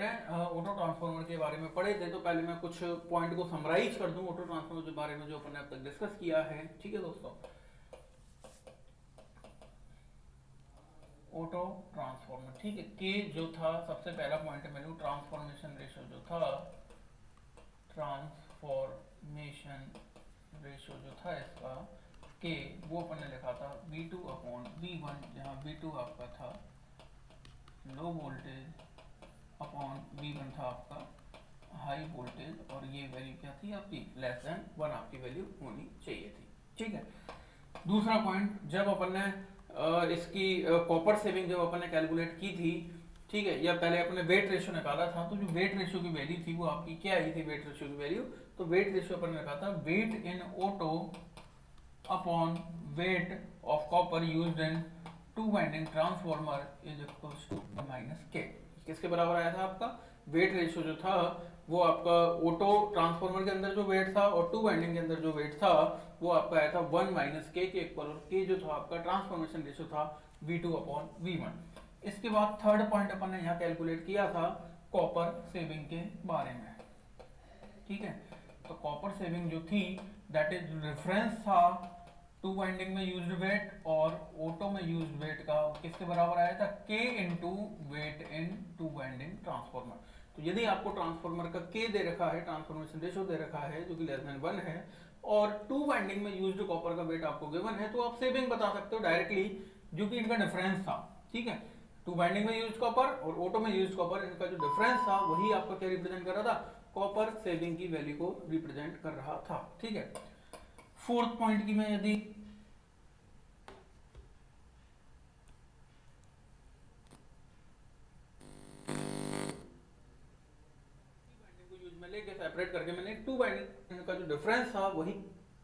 अपन ने auto transformer के बारे में पढ़े थे, तो पहले मैं कुछ पॉइंट को समराइज कर दूं ऑटो ट्रांसफॉर्मर के बारे में जो अपन ने अब तक डिस्कस किया है। ठीक है दोस्तों, ऑटो ट्रांसफॉर्मर, ठीक है, के जो था सबसे पहला पॉइंट है मेरे ट्रांसफॉर्मेशन रेशियो जो था, ट्रांसफॉर्मेशन रेशियो जो था इसका के, वो अपन ने लिखा था V2 अपॉन V1, जहां V2 आपका था लो वोल्टेज अपॉन V1 था आपका हाई वोल्टेज, और ये वैल्यू क्या थी आपकी लेस देन 1 आपकी वैल्यू होनी चाहिए थी। ठीक है, दूसरा पॉइंट, जब अपन ने इसकी कॉपर सेविंग जब अपन ने कैलकुलेट की थी, ठीक है, या पहले अपने वेट रेशियो निकाला था, तो जो वेट रेशियो की वैल्यू थी वो आपकी क्या आई थी, वेट रेशियो की वैल्यू, तो वेट रेशियो अपन ने रखा था weight in auto upon weight of copper used in two winding transformer is equals to minus K. किसके बराबर आया था आपका वेट रेशियो जो था वो आपका ऑटो ट्रांसफॉर्मर के अंदर जो वेट था और टू वाइंडिंग के अंदर जो वेट था वो आपका आया था 1 माइनस के इक्वल, और के जो था आपका ट्रांसफॉर्मेशन रेशियो था V2 अपॉन V1। इसके बाद थर्ड पॉइंट अपन ने यहाँ कैलकुलेट किया था कॉपर सेविंग के बारे में। ठीक है, तो कॉपर सेविंग जो थी दैट इज रेफरेंस था टू वाइंडिंग में यूज्ड वेट और ऑटो में यूज्ड वेट का किसके बराबर आया था K into weight in two winding transformer. तो यदि आपको ट्रांसफॉर्मर का के दे रखा है, ट्रांसफॉर्मेशन रेशियो दे रखा है जो कि लेस देन 1 है, और टू वाइंडिंग में यूज्ड कॉपर का वेट आपको गिवन है, तो आप सेविंग बता सकते हो डायरेक्टली, जो कि इनका डिफरेंस था। ठीक है, टू वाइंडिंग में यूज्ड कॉपर और ऑटो में यूज्ड कॉपर, इनका जो डिफरेंस था वही आपका क्या रिप्रेजेंट कर रहा था, कॉपर सेविंग की वैल्यू को रिप्रेजेंट कर रहा था। ठीक है, फोर्थ पॉइंट की मैं यदि यूज में लेके सेपरेट करके मैंने टू बाइंडिंग का जो डिफरेंस था वही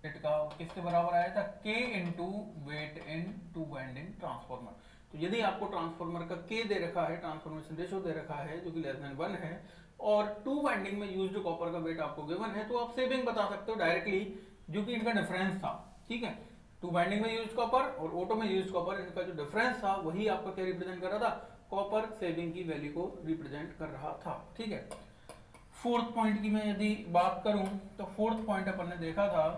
वेट का किसके बराबर आया था K into weight in two winding transformer. तो यदि आपको ट्रांसफॉर्मर का के दे रखा है, ट्रांसफॉर्मेशन रेशियो दे रखा है जो कि लेस देन 1 है, और टू बाइंडिंग में यूज्ड कॉपर का वेट आपको गिवन है, तो आप सेविंग बता सकते हो डायरेक्टली, जो कि इनका डिफरेंस था। ठीक है, टू बाइंडिंग में यूज्ड कॉपर और ऑटो में यूज्ड कॉपर, इनका जो डिफरेंस था वही आपका क्या रिप्रेजेंट कर रहा था, कॉपर सेविंग की वैल्यू को रिप्रेजेंट कर रहा था। ठीक है, फोर्थ पॉइंट की मैं यदि बात करूं तो फोर्थ पॉइंट अपन ने देखा था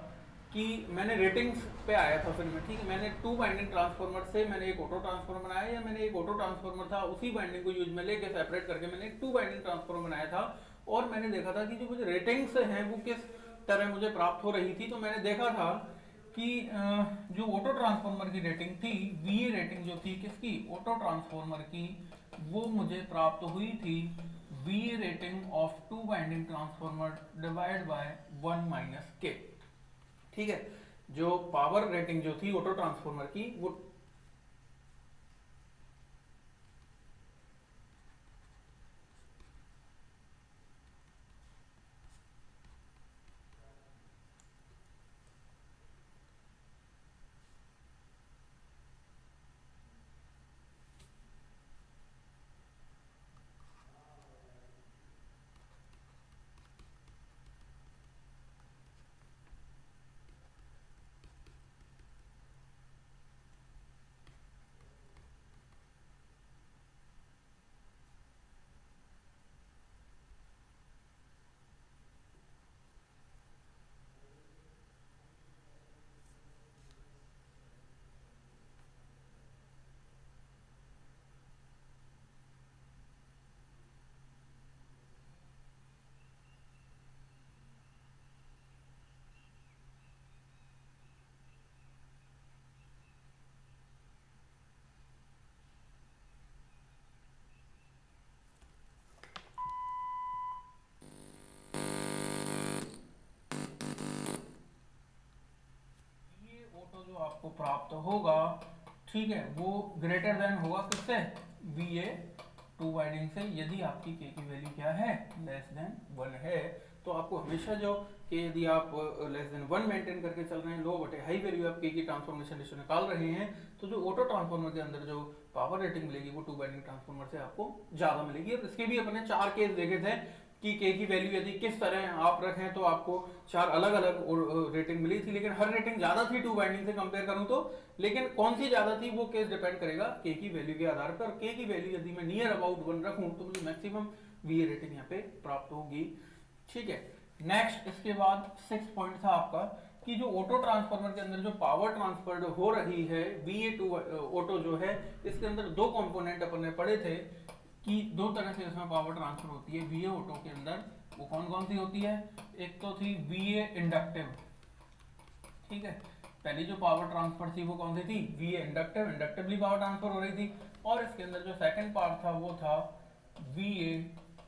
कि मैंने रेटिंग्स पे आया था फिर मैं। ठीक है, मैंने टू बाइंडिंग ट्रांसफॉर्मर से मैंने एक ऑटो ट्रांसफॉर्मर बनाया, या मैंने एक ऑटो ट्रांसफॉर्मर था उसी बाइंडिंग को यूज में लेके सेपरेट करके मैंने एक टू बाइंडिंग ट्रांसफॉर्मर बनाया था, और मैंने देखा था कि जो मुझे रेटिंग्स हैं वो किस तरह मुझे प्राप्त हो रही थी। तो मैंने देखा था कि जो ऑटो ट्रांसफॉर्मर की रेटिंग थी, वीए रेटिंग जो थी किसकी, ऑटो ट्रांसफॉर्मर की, वो मुझे प्राप्त हुई थी V rating of to winding transformer divide by 1 minus K. ठीक है, जो पावर रेटिंग जो थी ऑटो ट्रांसफॉर्मर की वो ऑटो जो आपको प्राप्त होगा, ठीक है, वो ग्रेटर देन होगा किससे, वी ए टू वाइडिंग से, यदि आपकी के की वैल्यू क्या है, लेस देन 1 है। तो आपको हमेशा जो कि यदि आप लेस देन 1 मेंटेन करके चल रहे हैं, लो बटे हाई वैल्यू आप के की ट्रांसफॉर्मेशन रेशियो निकाल रहे हैं, तो जो ऑटो ट्रांसफॉर्मर के अंदर जो पावर रेटिंग मिलेगी वो टू वाइडिंग ट्रांसफॉर्मर से आपको ज्यादा मिलेगी। और इसके भी अपने 4 केस देखे थे कि के की वैल्यू यदि किस तरह आप रखें तो आपको 4 अलग अलग रेटिंग मिली थी, लेकिन हर रेटिंग ज्यादा थी टू बाइंडिंग से कंपेयर करूं तो, लेकिन कौन सी ज्यादा थी वो केस डिपेंड करेगा के की वैल्यू के आधार पर। और के की वैल्यू यदि मैं नियर अबाउट 1 रखूं तो मुझे मैक्सिमम वी ए रेटिंग यहाँ पे प्राप्त होगी। ठीक है, नेक्स्ट इसके बाद 6 पॉइंट था आपका कि जो ऑटो ट्रांसफार्मर के अंदर जो पावर ट्रांसफर हो रही है वीए टू ऑटो जो है, इसके अंदर दो कंपोनेंट अपन ने पढ़े थे कि दो तरह से इसमें पावर ट्रांसफर होती है वीए ऑटो के अंदर। वो कौन कौन सी होती है? एक तो थी वीए इंडक्टिव, ठीक है, पहली जो पावर ट्रांसफर थी वो कौन सी थी? वीए इंडक्टिव, इंडक्टिवली पावर ट्रांसफर हो रही थी। और इसके अंदर जो सेकंड पार्ट था वो था वीए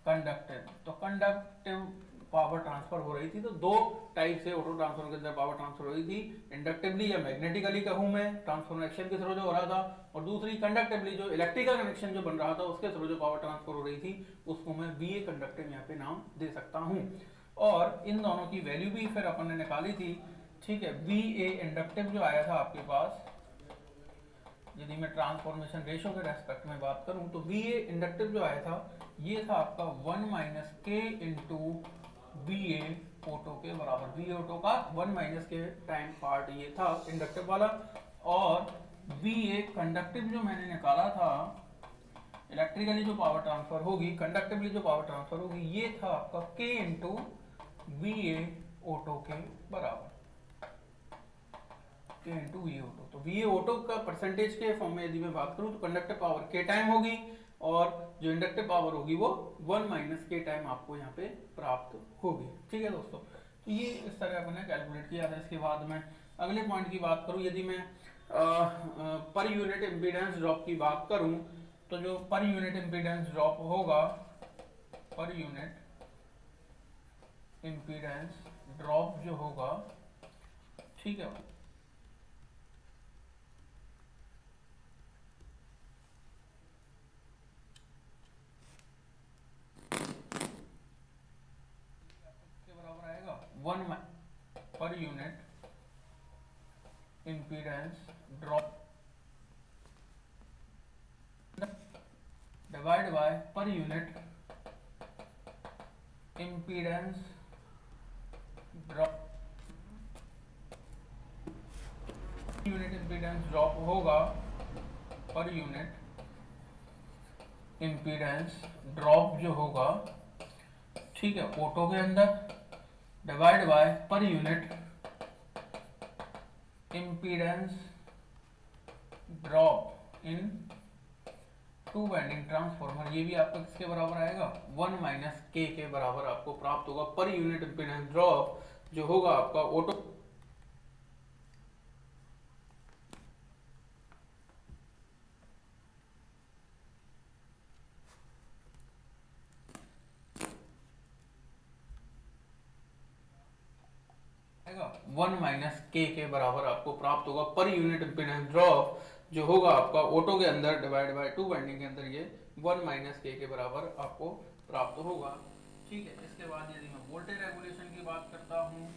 कंडक्टिव, तो कंडक्टिव पावर ट्रांसफर हो रही थी। तो दो टाइप से ऑटो ट्रांसफार्मर के अंदर पावर ट्रांसफर हो रही थी, इंडक्टिवली या मैग्नेटिकली कहूं मैं, ट्रांसफार्मर एक्शन के थ्रू जो हो रहा था, और दूसरी कंडक्टिवली जो इलेक्ट्रिकल कनेक्शन जो बन रहा था उसके थ्रू जो पावर ट्रांसफर हो रही थी, उसको मैं वीए कंडक्टिव यहाँ पे नाम दे सकता हूँ। और इन दोनों की वैल्यू भी फिर अपन ने निकाली थी। ठीक है, वीए इंडक्टिव जो आया था आपके पास, यदि मैं ट्रांसफॉर्मेशन रेशो के रेस्पेक्ट में बात करूं तो वीए इंडक्टिव जो आया था ये था आपका 1 माइनस के इंटू वीए ऑटो के बराबर। वीए ऑटो का 1 माइनस के टाइम पार्ट ये था इंडक्टिव वाला, और वीए कंडक्टिव जो मैंने निकाला था, इलेक्ट्रिकली जो पावर ट्रांसफर होगी, कंडक्टिवली जो पावर ट्रांसफर होगी, ये था आपका के इंटू वीए ऑटो के बराबर, के इंटू वीए ऑटो। तो वीए ऑटो का परसेंटेज के फॉर्म में यदि मैं बात करूं तो कंडक्टिव पावर के टाइम होगी, और जो इंडक्टिव पावर होगी वो 1 माइनस के टाइम आपको यहाँ पे प्राप्त होगी। ठीक है दोस्तों, तो ये इस तरह अपन ने कैलकुलेट किया था। इसके बाद मैं अगले पॉइंट की बात करूं, यदि मैं पर यूनिट इम्पीडेंस ड्रॉप की बात करूं तो जो पर यूनिट इम्पीडेंस ड्रॉप होगा, पर यूनिट इम्पीडेंस ड्रॉप जो होगा, ठीक है, one per unit impedance drop divide by per unit impedance drop. Unit impedance drop होगा पर यूनिट इम्पीडेंस ड्रॉप जो होगा, ठीक है, ऑटो के अंदर, divide by per unit impedance drop in two winding transformer. ये भी आपका किसके बराबर आएगा? 1 माइनस के बराबर आपको प्राप्त होगा। पर यूनिट इम्पीडेंस ड्रॉप जो होगा आपका ऑटो वन माइनस के बराबर आपको प्राप्त होगा। पर यूनिट इम्पीडेंस ड्रॉप जो होगा आपका ऑटो के अंदर डिवाइड बाय टू वाइंडिंग के अंदर, ये 1 माइनस के बराबर आपको प्राप्त होगा। ठीक है, इसके बाद यदि मैं वोल्टेज रेगुलेशन की बात करता हूँ,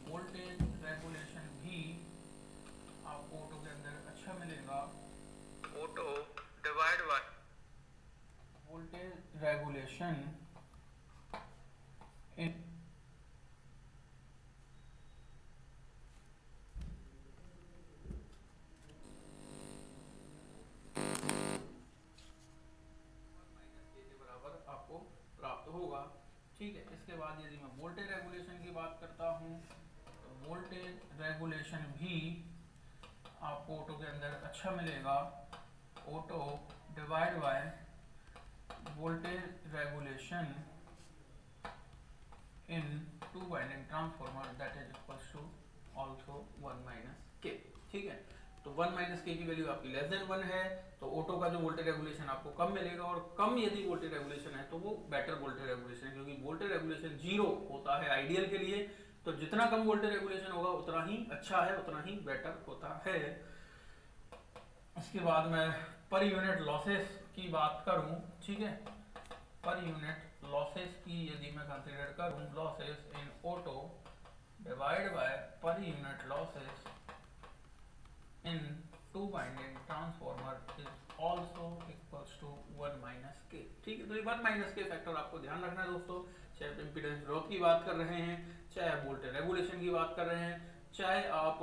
वोल्टेज रेगुलेशन भी आपको ऑटो के अंदर अच्छा मिलेगा। Auto divide by voltage regulation इन होगा। ठीक है, इसके बाद यदि मैं वोल्टेज रेगुलेशन की बात करता हूं तो वोल्टेज रेगुलेशन भी आपको ऑटो के अंदर अच्छा मिलेगा। Auto divide by voltage regulation in two winding transformer that is equals to also 1 minus K. ठीक है, तो 1 माइनस के की वैल्यू आपकी लेस देन 1 है, तो ऑटो का जो वोल्टेज रेगुलेशन आपको कम मिलेगा, और कम यदि वोल्टेज रेगुलेशन है तो वो बेटर वोल्टेज रेगुलेशन है, क्योंकि वोल्टेज रेगुलेशन 0 होता है आइडियल के लिए, तो जितना कम वोल्टेज रेगुलेशन होगा उतना ही अच्छा है, उतना ही बेटर होता है। इसके बाद मैं पर यूनिट लॉसेस की बात करूं, ठीक है, पर यूनिट लॉसेस की यदि मैं कंसीडर करूं, losses in auto divide by per unit losses in two winding transformer is also equals to 1 minus K. ठीक है, तो ये 1 माइनस के फैक्टर आपको ध्यान रखना है दोस्तों, चाहे आप इंपीडेंस ड्रॉप की बात कर रहे हैं, चाहे आप वोल्टेज रेगुलेशन की बात कर रहे हैं, चाहे आप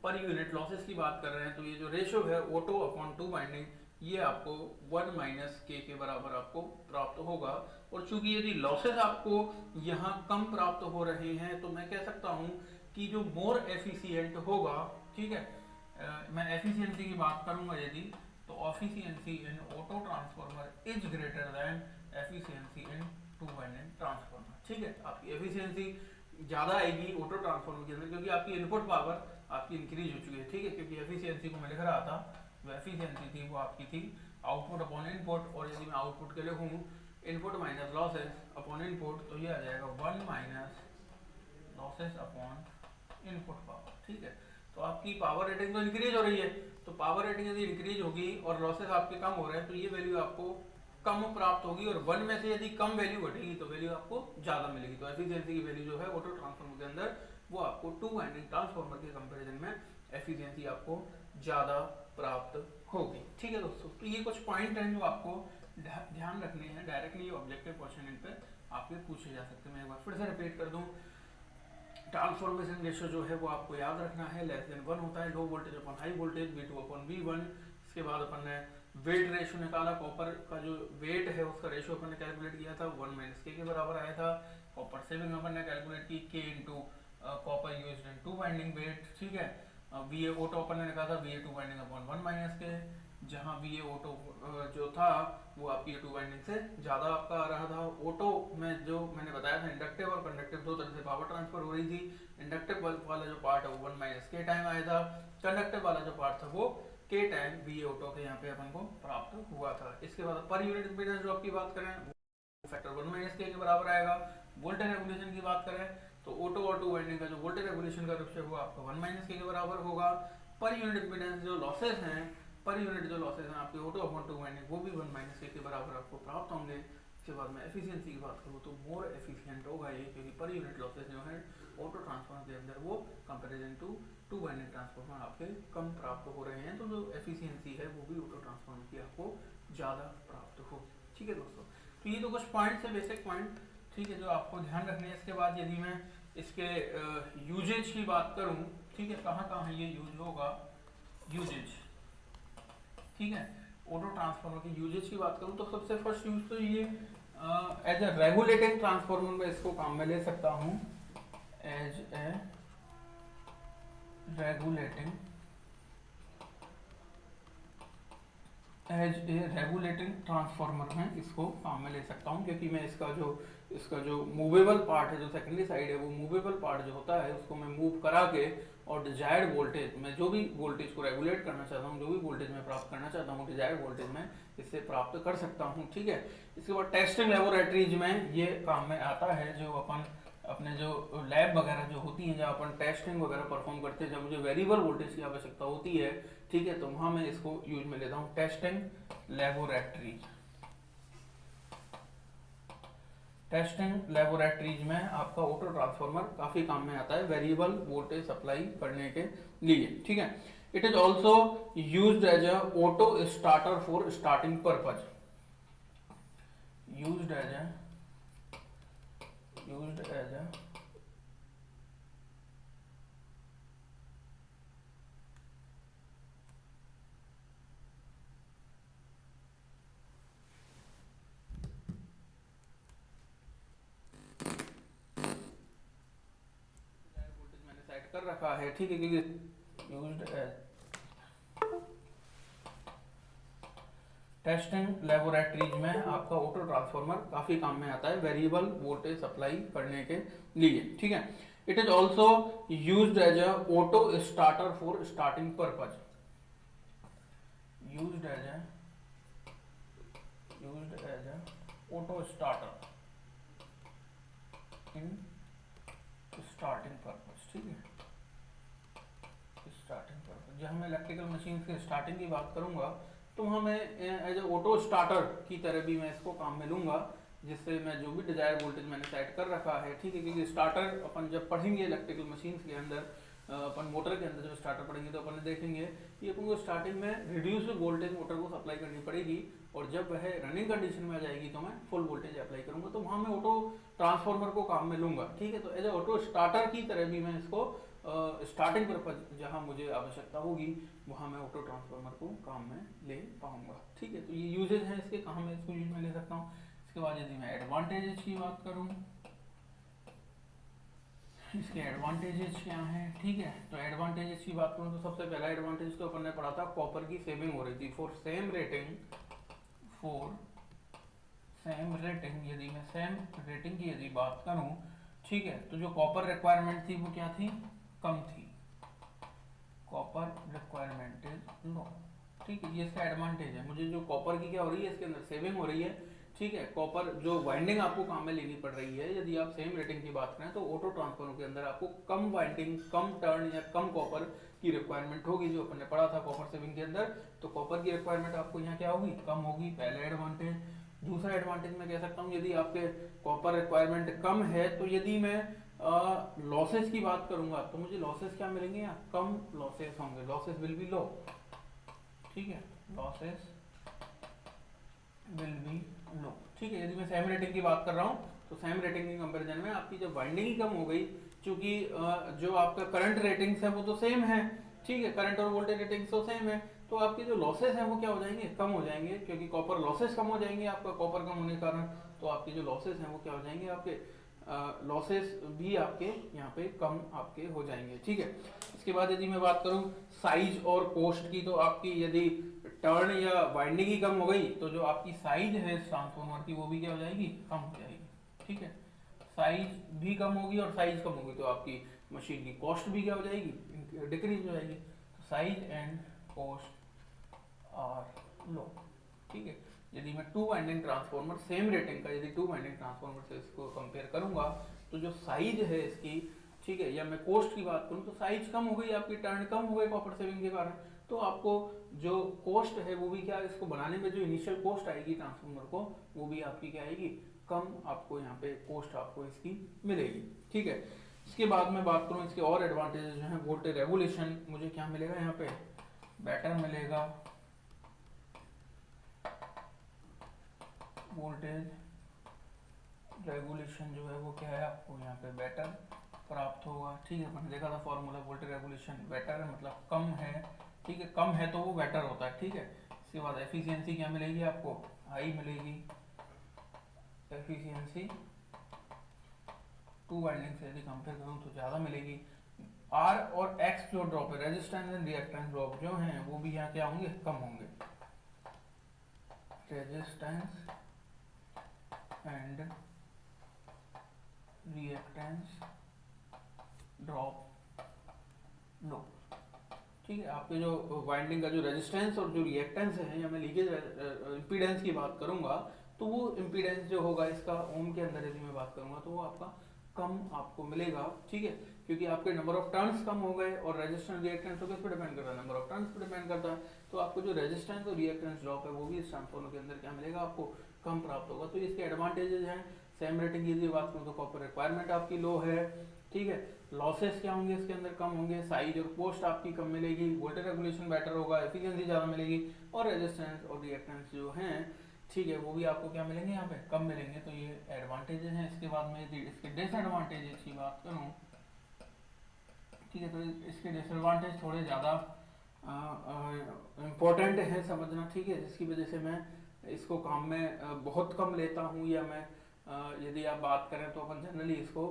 पर यूनिट लॉसेस की बात कर रहे हैं, तो ये जो रेशियो है ऑटो अपॉन टू वाइंडिंग ये आपको 1 माइनस के बराबर आपको प्राप्त होगा। और चूंकि यदि लॉसेस आपको यहाँ कम प्राप्त हो रहे हैं तो मैं कह सकता हूँ कि जो मोर एफिशिएंट होगा, ठीक है, मैं एफिशिएंसी की बात करूंगा यदि, तो efficiency in auto transformer is greater than efficiency in two winding transformer. ठीक है, आपकी एफिशिएंसी ज़्यादा आएगी ऑटो ट्रांसफॉर्मर के अंदर क्योंकि आपकी इनपुट पावर आपकी इंक्रीज हो चुकी है। ठीक है, क्योंकि एफिशिएंसी को मैं लिख रहा था, जो एफिशिएंसी थी वो आपकी थी आउटपुट अपॉन इनपुट, और यदि मैं आउटपुट के लिए हूँ input minus losses upon input, तो ये आ जाएगा 1 minus losses upon input power. ठीक है, तो आपकी पावर रेटिंग तो इंक्रीज हो रही है, तो पावर रेटिंग यदि इंक्रीज होगी और लॉसेस आपके कम हो रहे हैं तो ये वैल्यू आपको कम प्राप्त होगी, और 1 में से यदि कम वैल्यू घटेगी तो वैल्यू आपको ज़्यादा मिलेगी। तो एफिशिएंसी की वैल्यू जो है ऑटो ट्रांसफॉर्मर के अंदर वो आपको टू वाइंडिंग ट्रांसफॉर्मर के कंपैरिजन में एफिशिएंसी आपको ज़्यादा प्राप्त होगी। ठीक है दोस्तों, तो ये कुछ पॉइंट हैं जो आपको ध्यान रखने हैं। डायरेक्टली ऑब्जेक्टिव क्वेश्चन इन पे आपके पूछे जा सकते हैं। मैं एक बार फिर से रिपीट कर दूं, ट्रांसफॉर्मेशन रेशियो जो है वो आपको याद रखना है, लेस देन 1 होता है, लो वोल्टेज अपन हाई वोल्टेज, V2 अपन V1। इसके बाद अपन ने वेट रेशियो निकाला, कॉपर का जो वेट है उसका रेशियो अपन ने कैलकुलेट किया था 1 माइनस के बराबर आया था। कॉपर सेविंग अपन ने कैलकुलेट की K into copper used in two winding weight. ठीक है, VA ऑटो अपन ने निकाला था VA two winding upon 1 minus K, जहाँ VA ऑटो जो था वो आपकी टू वाइंडिंग से ज़्यादा आपका आ रहा था। ऑटो में जो मैंने बताया था इंडक्टिव और कंडक्टिव दो तरह से पावर ट्रांसफर हो रही थी। इंडक्टिव वाला जो पार्ट है वो 1 माइनस के टाइम आया था, कंडक्टिव वाला जो पार्ट था वो के टाइम VA ऑटो के यहाँ पे अपन को प्राप्त हुआ था। इसके बाद पर यूनिट इम्पीडेंस जो आपकी बात करें वो फैक्टर 1 माइनस के बराबर आएगा। वोल्टेज रेगुलेशन की बात करें तो ऑटो और टू वाइंडिंग का जो वोल्टेज रेगुलेशन का रेशियो वो आपका 1 माइनस के बराबर होगा। पर यूनिट इम्पीडेंस जो लॉसेस हैं, पर यूनिट जो लॉसेस हैं आपके ऑटो अपॉन टू वाइंडिंग वो भी 1 माइनस के बराबर आपको प्राप्त होंगे। इसके बाद में एफिशिएंसी की बात करूँ तो मोर एफिशिएंट होगा ये, क्योंकि पर यूनिट लॉसेस जो है ऑटो ट्रांसफॉर्मर के अंदर वो comparison to two winding transformer आपके कम प्राप्त हो रहे हैं, तो जो एफिशिएंसी है वो भी ऑटो ट्रांसफॉर्मर की आपको ज़्यादा प्राप्त हो। ठीक है दोस्तों, तो ये तो कुछ पॉइंट्स है, बेसिक पॉइंट, ठीक है, जो आपको ध्यान रखने हैं। इसके बाद यदि मैं इसके यूजेज की बात करूं, ठीक है, कहाँ कहाँ ये यूज होगा, यूजेज, ठीक है, ऑटो ट्रांसफॉर्मर के यूजेज की बात करूं तो सबसे फर्स्ट यूज तो ये एज ए रेगुलेटिंग ट्रांसफॉर्मर में इसको काम में ले सकता हूं, एज ए रेगुलेटिंग ट्रांसफॉर्मर में इसको काम में ले सकता हूँ, क्योंकि मैं इसका जो मूवेबल पार्ट है, जो सेकेंडरी साइड है, वो मूवेबल पार्ट जो होता है उसको मैं मूव करा के और डिजायर्ड वोल्टेज, मैं जो भी वोल्टेज को रेगुलेट करना चाहता हूँ, जो भी वोल्टेज मैं प्राप्त करना चाहता हूँ, डिजायर्ड वोल्टेज में इससे प्राप्त कर सकता हूँ। ठीक है, इसके बाद टेस्टिंग लेबोरेटरीज में ये काम में आता है, जो अपन अपने जो लैब वगैरह जो होती हैं, जहाँ अपन टेस्टिंग वगैरह परफॉर्म करते हैं, जब मुझे वेरिएबल वोल्टेज की आवश्यकता होती है, ठीक है, तो वहाँ मैं इसको यूज में लेता हूँ, टेस्टिंग लेबोरेटरीज। टेस्टिंग लेबोरेटरीज में आपका ऑटो ट्रांसफॉर्मर काफी काम में आता है वेरिएबल वोल्टेज सप्लाई करने के लिए। ठीक है, it is also used as a auto starter for starting purpose, used as a कर रखा है, ठीक है, क्योंकि यूज्ड एज टेस्टिंग लेबोरेटरीज में आपका ऑटो ट्रांसफॉर्मर काफी काम में आता है वेरिएबल वोल्टेज सप्लाई करने के लिए। ठीक है, it is also used as a auto starter for starting purpose, used as a auto starter in starting purpose. ठीक है, स्टार्टिंग पर्पज, जहाँ मैं इलेक्ट्रिकल मशीन के स्टार्टिंग की बात करूंगा तो वहाँ मैं एज ए ऑटो स्टार्टर की तरह भी मैं इसको काम में लूंगा, जिससे मैं जो भी डिजायर वोल्टेज मैंने सेट कर रखा है, ठीक है, क्योंकि स्टार्टर अपन जब पढ़ेंगे इलेक्ट्रिकल मशीन के अंदर, अपन मोटर के अंदर जब स्टार्टर पढ़ेंगे तो अपन देखेंगे कि अपन को स्टार्टिंग में रिड्यूस्ड वोल्टेज मोटर को सप्लाई करनी पड़ेगी, और जब वह रनिंग कंडीशन में आ जाएगी तो मैं फुल वोल्टेज अप्लाई करूंगा, तो वहाँ मैं ऑटो ट्रांसफॉर्मर को काम में लूंगा। ठीक है, तो एज ए ऑटो स्टार्टर की तरह भी मैं इसको स्टार्टिंग पर्पज जहाँ मुझे आवश्यकता होगी वहाँ मैं ऑटो ट्रांसफार्मर को काम में ले पाऊंगा। ठीक है, तो ये यूजेज हैं इसके, कहाँ मैं इसको यूज में ले सकता हूँ। इसके बाद यदि मैं एडवांटेजेस की बात करूँ, इसके एडवांटेजेस क्या हैं। ठीक है, तो एडवांटेजेस की बात करूँ तो सबसे पहला एडवांटेज तो अपन ने पढ़ा था, कॉपर की सेविंग हो रही थी। फॉर सेम रेटिंग, यदि मैं सेम रेटिंग की यदि बात करूँ, ठीक है, तो जो कॉपर रिक्वायरमेंट थी वो क्या थी, कम थी। Copper requirement is low. ठीक है, ये इसका एडवांटेज है। मुझे जो कॉपर की क्या हो रही है, इसके अंदर सेविंग हो रही है। ठीक है, कॉपर जो वाइंडिंग आपको काम में लेनी पड़ रही है, यदि आप सेम रेटिंग की बात करें तो ऑटो ट्रांसफार्मर के अंदर आपको कम वाइंडिंग, कम टर्न या कम कॉपर की रिक्वायरमेंट होगी, जो अपन ने पढ़ा था कॉपर सेविंग के अंदर। तो कॉपर की रिक्वायरमेंट आपको यहाँ क्या होगी, कम होगी, पहला एडवांटेज। दूसरा एडवांटेज मैं कह सकता हूँ, यदि आपके कॉपर रिक्वायरमेंट कम है तो यदि मैं लॉसेस की बात करूंगा तो मुझे लॉसेस क्या मिलेंगे, यहाँ कम लॉसेस होंगे, लॉसेस विल बी लो। ठीक है, लॉसेस विल बी लो। ठीक है, यदि मैं सेम रेटिंग की बात कर रहा हूँ तो सेम रेटिंग के कंपेरिजन में आपकी जब वाइंडिंग ही कम हो गई, क्योंकि जो आपका करंट रेटिंग्स है वो तो सेम है। ठीक है, करंट और वोल्टेज रेटिंग्स तो सेम है, तो आपके जो लॉसेस हैं वो क्या हो जाएंगे, कम हो जाएंगे, क्योंकि कॉपर लॉसेस कम हो जाएंगे आपका कॉपर कम होने के कारण। तो आपके जो लॉसेस हैं वो क्या हो जाएंगे, आपके लॉसेस भी आपके यहाँ पे कम आपके हो जाएंगे। ठीक है, इसके बाद यदि मैं बात करूँ साइज और कॉस्ट की, तो आपकी यदि टर्न या वाइंडिंग ही कम हो गई तो जो आपकी साइज है इस ट्रांसफार्मर की वो भी क्या हो जाएगी, कम हो जाएगी। ठीक है, साइज भी कम होगी और साइज कम होगी तो आपकी मशीन की कॉस्ट भी क्या हो जाएगी, डिक्रीज हो जाएगी। साइज एंड कॉस्ट आर लो। ठीक है, यदि मैं to winding transformer same rating का, यदि टू वाइंडिंग ट्रांसफार्मर से इसको कंपेयर करूंगा तो जो साइज है इसकी, ठीक है, या मैं कॉस्ट की बात करूं तो साइज कम हो गई, आपकी टर्न कम हो गए कॉपर सेविंग के कारण, तो आपको जो कॉस्ट है वो भी क्या, इसको बनाने में जो इनिशियल कॉस्ट आएगी ट्रांसफार्मर को, वो भी आपकी क्या आएगी, कम आपको यहाँ पे कॉस्ट आपको इसकी मिलेगी। ठीक है, इसके बाद मैं बात करूँ इसके और एडवांटेजेस जो है, वोल्टेज रेगुलेशन मुझे क्या मिलेगा, यहाँ पे बेटर मिलेगा, वोल्टेज रेगुलेशन जो है वो क्या है, आपको यहाँ पे बेटर प्राप्त होगा। ठीक है, मैंने देखा था फॉर्मूला, वोल्टेज रेगुलेशन बेटर है मतलब कम है। ठीक है, कम है तो वो बेटर होता है। ठीक है, इसके बाद एफिशिएंसी क्या मिलेगी आपको, हाई मिलेगी। एफिशिएंसी टू वाइंडिंग से यदि कंपेयर करूँ तो ज़्यादा मिलेगी। आर और एक्स जो ड्रॉप है, रेजिस्टेंस एंड रिएक्टेंस ड्रॉप जो हैं वो भी यहाँ क्या होंगे, कम होंगे। रेजिस्टेंस एंड रिएक्टेंस ड्रॉप लो। ठीक है, आपके जो वाइंडिंग का जो रेजिस्टेंस और जो रिएक्टेंस है, या मैं लीकेज इम्पीडेंस की बात करूंगा तो वो इम्पीडेंस जो होगा इसका ओम के अंदर यदि मैं बात करूंगा तो वो आपका कम आपको मिलेगा। ठीक है, क्योंकि आपके नंबर ऑफ टर्न्स कम हो गए, और रेजिस्टेंस रिएक्टेंस तो किस पे डिपेंड करता है, नंबर ऑफ टर्न्स पे डिपेंड करता है। तो आपको जो रेजिस्टेंस और रिएक्टेंस ड्रॉप है वो भी इस ट्रांसफार्मर के अंदर क्या मिलेगा, आपको कम प्राप्त होगा। तो इसके एडवांटेजेस हैं, सेम रेटिंग की यदि बात करूँ तो कॉपर रिक्वायरमेंट आपकी लो है। ठीक है, लॉसेस क्या होंगे इसके अंदर, कम होंगे, साइज और कॉस्ट आपकी कम मिलेगी, वोल्टेज रेगुलेशन बेटर होगा, एफिशिएंसी ज़्यादा मिलेगी, और रेजिस्टेंस और रिएक्टेंस जो हैं, ठीक है, वो भी आपको क्या मिलेंगे, यहाँ पे कम मिलेंगे। तो ये एडवांटेजेस हैं। इसके बाद में यदि इसके डिसएडवांटेजेस की बात करूँ, ठीक है, तो इसके डिसएडवांटेज थोड़े ज़्यादा इम्पोर्टेंट है समझना। ठीक है, जिसकी वजह से मैं इसको काम में बहुत कम लेता हूँ, या मैं यदि आप बात करें तो अपन जनरली इसको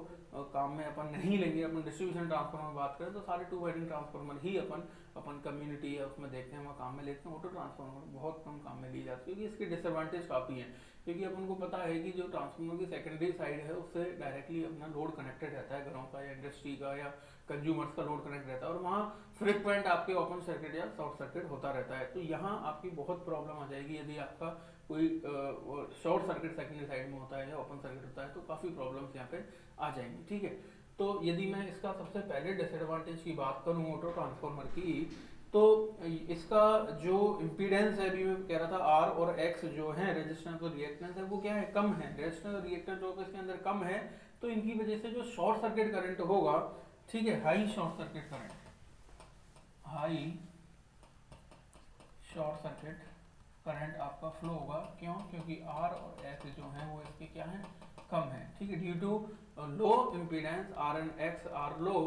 काम में अपन नहीं लेंगे। अपन डिस्ट्रीब्यूशन ट्रांसफार्मर बात करें तो सारे to winding transformer he upon community है उसमें देखते हैं, वहाँ काम में लेते हैं। ऑटो ट्रांसफार्मर बहुत कम काम में ली जाती है, क्योंकि इसके डिसएडवांटेज काफ़ी हैं। क्योंकि अपन को पता है कि जो ट्रांसफार्मर की सेकेंडरी साइड है उससे डायरेक्टली अपना लोड कनेक्टेड रहता है, घरों का या इंडस्ट्री का या कंज्यूमर्स का लोड कनेक्ट रहता है, और वहाँ फ्रिक्वेंट आपके ओपन सर्किट या शॉर्ट सर्किट होता रहता है। तो यहाँ आपकी बहुत प्रॉब्लम आ जाएगी यदि आपका कोई शॉर्ट सर्किट सेकेंडरी साइड में होता है या ओपन सर्किट होता है, तो काफ़ी प्रॉब्लम्स यहाँ पे आ जाएंगी। ठीक है, तो यदि मैं इसका सबसे पहले डिसएडवांटेज की बात करूँ ऑटो ट्रांसफार्मर की, तो इसका जो इम्पीडेंस है, अभी मैं कह रहा था आर और एक्स जो है, रेजिस्टेंस और रिएक्टेंस है, वो क्या है, कम है। रेजिस्टेंस और रिएक्टेंस जो इसके अंदर कम है, तो इनकी वजह से जो शॉर्ट सर्किट करंट होगा, ठीक है, high short circuit current, high short circuit current आपका फ्लो होगा। क्यों, क्योंकि आर और एक्स जो है वो इसके क्या है, कम है। ठीक है, due to low impedance R and X are low,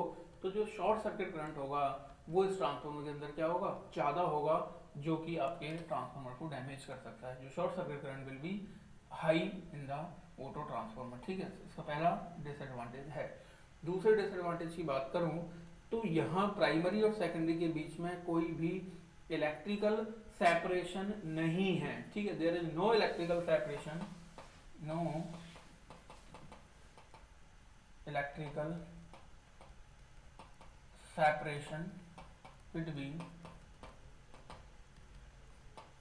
तो जो शॉर्ट सर्किट करंट होगा वो इस ट्रांसफार्मर के अंदर क्या होगा, ज़्यादा होगा, जो कि आपके ट्रांसफार्मर को डैमेज कर सकता है। जो short circuit current will be high in the auto transformer, ठीक है। इसका पहला डिसएडवांटेज है। दूसरे डिसएडवांटेज की बात करूं तो यहाँ प्राइमरी और सेकेंडरी के बीच में कोई भी इलेक्ट्रिकल सेपरेशन नहीं है, ठीक है। There is no electrical separation, no electrical separation between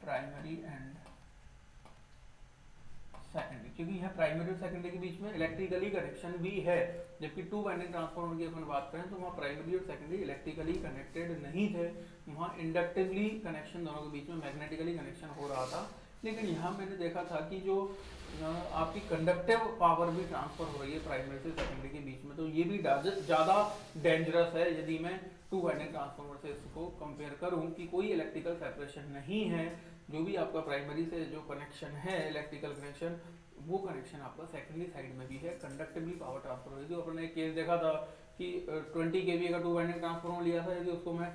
primary and secondary, क्योंकि यहाँ प्राइमरी और सेकेंडरी के बीच में इलेक्ट्रिकली कनेक्शन भी है। जबकि टू वाइंडिंग ट्रांसफार्मर की अपन बात करें तो वहाँ प्राइमरी और सेकेंडरी इलेक्ट्रिकली कनेक्टेड नहीं थे, वहाँ इंडक्टिवली कनेक्शन दोनों के बीच में मैग्नेटिकली कनेक्शन हो रहा था। लेकिन यहाँ मैंने देखा था कि जो आपकी कंडक्टिव पावर भी ट्रांसफर हो रही है प्राइमरी से सेकेंडरी के बीच में, तो ये भी ज़्यादा डेंजरस है यदि मैं टू वाइंडिंग ट्रांसफार्मर से इसको कंपेयर करूँ कि कोई इलेक्ट्रिकल सेपरेशन नहीं है। जो भी आपका प्राइमरी से जो कनेक्शन है इलेक्ट्रिकल कनेक्शन, वो कनेक्शन आपका सेकेंडरी साइड में भी है, कंडक्टिवली पावर ट्रांसफर हो रही थी। अपने एक केस देखा था कि 20 kVA का टू वाइंडिंग ट्रांसफार्मर लिया था, यदि उसको मैं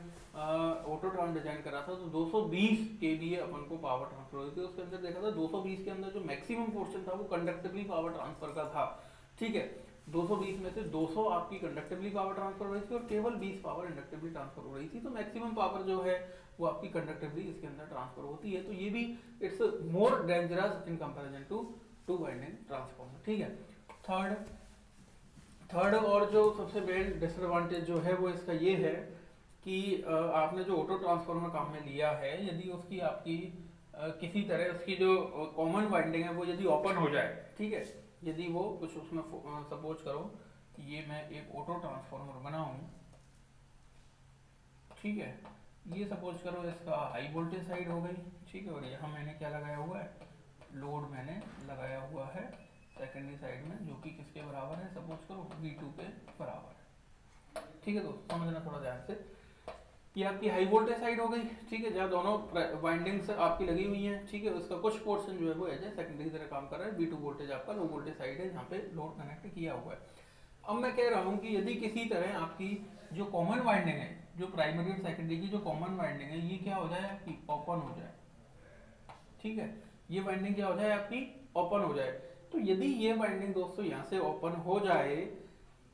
ऑटो ट्रांस डिजाइन करा था तो 220 kVA अपन को पावर ट्रांसफर हो रही थी। उसके अंदर देखा था 220 के अंदर जो मैक्सिमम पोर्शन था वो कंडक्टिवली पावर ट्रांसफर का था, ठीक है। 220 में से 200 आपकी कंडक्टिवली पावर ट्रांसफर हो रही थी और केवल 20 पावर इंडक्टिवली ट्रांसफर हो रही थी। तो मैक्सिमम पावर जो है वो आपकी कंडक्टिवली इसके अंदर ट्रांसफर होती है। तो ये भी it's more dangerous in comparison to two winding transformer, ठीक है। थर्ड और जो सबसे मेन डिसएडवांटेज जो है वो इसका ये है कि आपने जो ऑटो ट्रांसफार्मर काम में लिया है, यदि उसकी आपकी किसी तरह उसकी जो कॉमन वाइंडिंग है वो यदि ओपन हो जाए, ठीक है, यदि वो कुछ उसमें सपोज करो कि ये मैं एक ऑटो ट्रांसफार्मर बनाऊं, ठीक है, ये सपोज करो इसका हाई वोल्टेज साइड हो गई, ठीक है, और यहाँ मैंने क्या लगाया हुआ है, लोड मैंने लगाया हुआ है सेकेंडरी साइड में, जो कि किसके बराबर है, सपोज करो V2 के बराबर है, ठीक है। दोस्तों समझना थोड़ा ध्यान से, ये आपकी हाई वोल्टेज साइड हो गई, ठीक है, जहाँ दोनों वाइंडिंग्स आपकी लगी हुई हैं, ठीक है। उसका कुछ पोर्शन जो है वो एज ए सेकेंडरी तरह काम कर रहा है। V2 वोल्टेज आपका लो वोल्टेज साइड है, यहाँ पे लोड कनेक्ट किया हुआ है। अब मैं कह रहा हूँ कि यदि किसी तरह आपकी जो कॉमन वाइंडिंग है, जो प्राइमरी और सेकेंडरी की जो कॉमन वाइंडिंग है, ये क्या हो जाए आपकी ओपन हो जाए, ठीक है, ये वाइंडिंग क्या हो जाए आपकी ओपन हो जाए। तो यदि ये वाइंडिंग दोस्तों यहाँ से ओपन हो जाए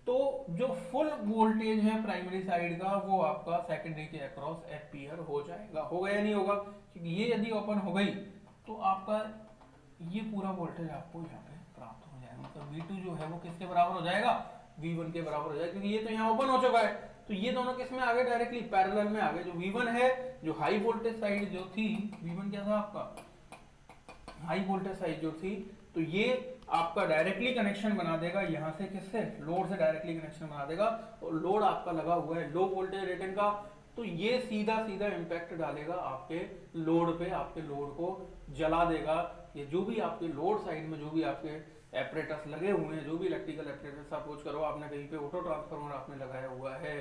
तो जो फुल वोल्टेज है प्राइमरी साइड का वो आपका सेकेंडरी के अक्रॉस एम्पियर हो जाएगा। होगा या नहीं होगा, क्योंकि ये यदि ओपन हो गई तो आपका ये पूरा वोल्टेज आपको यहाँ पे प्राप्त हो जाएगा। मतलब V2 जो है वो किसके बराबर हो जाएगा, V1 के बराबर हो जाएगा, क्योंकि ये तो यहाँ ओपन हो चुका है। तो ये दोनों किस में आ गए, डायरेक्टली पैरेलल में आ गए। जो V1 है, जो हाई वोल्टेज साइड जो थी, V1 क्या था आपका हाई वोल्टेज साइड जो थी, तो ये आपका डायरेक्टली कनेक्शन बना देगा यहाँ से, किससे, लोड से डायरेक्टली कनेक्शन बना देगा। और लोड आपका लगा हुआ है लो वोल्टेज रेटिंग का, तो ये सीधा सीधा इम्पैक्ट डालेगा आपके लोड पे, आपके लोड को जला देगा। ये जो भी आपके लोड साइड में जो भी आपके एपरेटस लगे हुए हैं, जो भी इलेक्ट्रिकल एपरेटस, सपोज करो आपने कहीं पे ऑटो ट्रांसफार्मर आपने लगाया हुआ है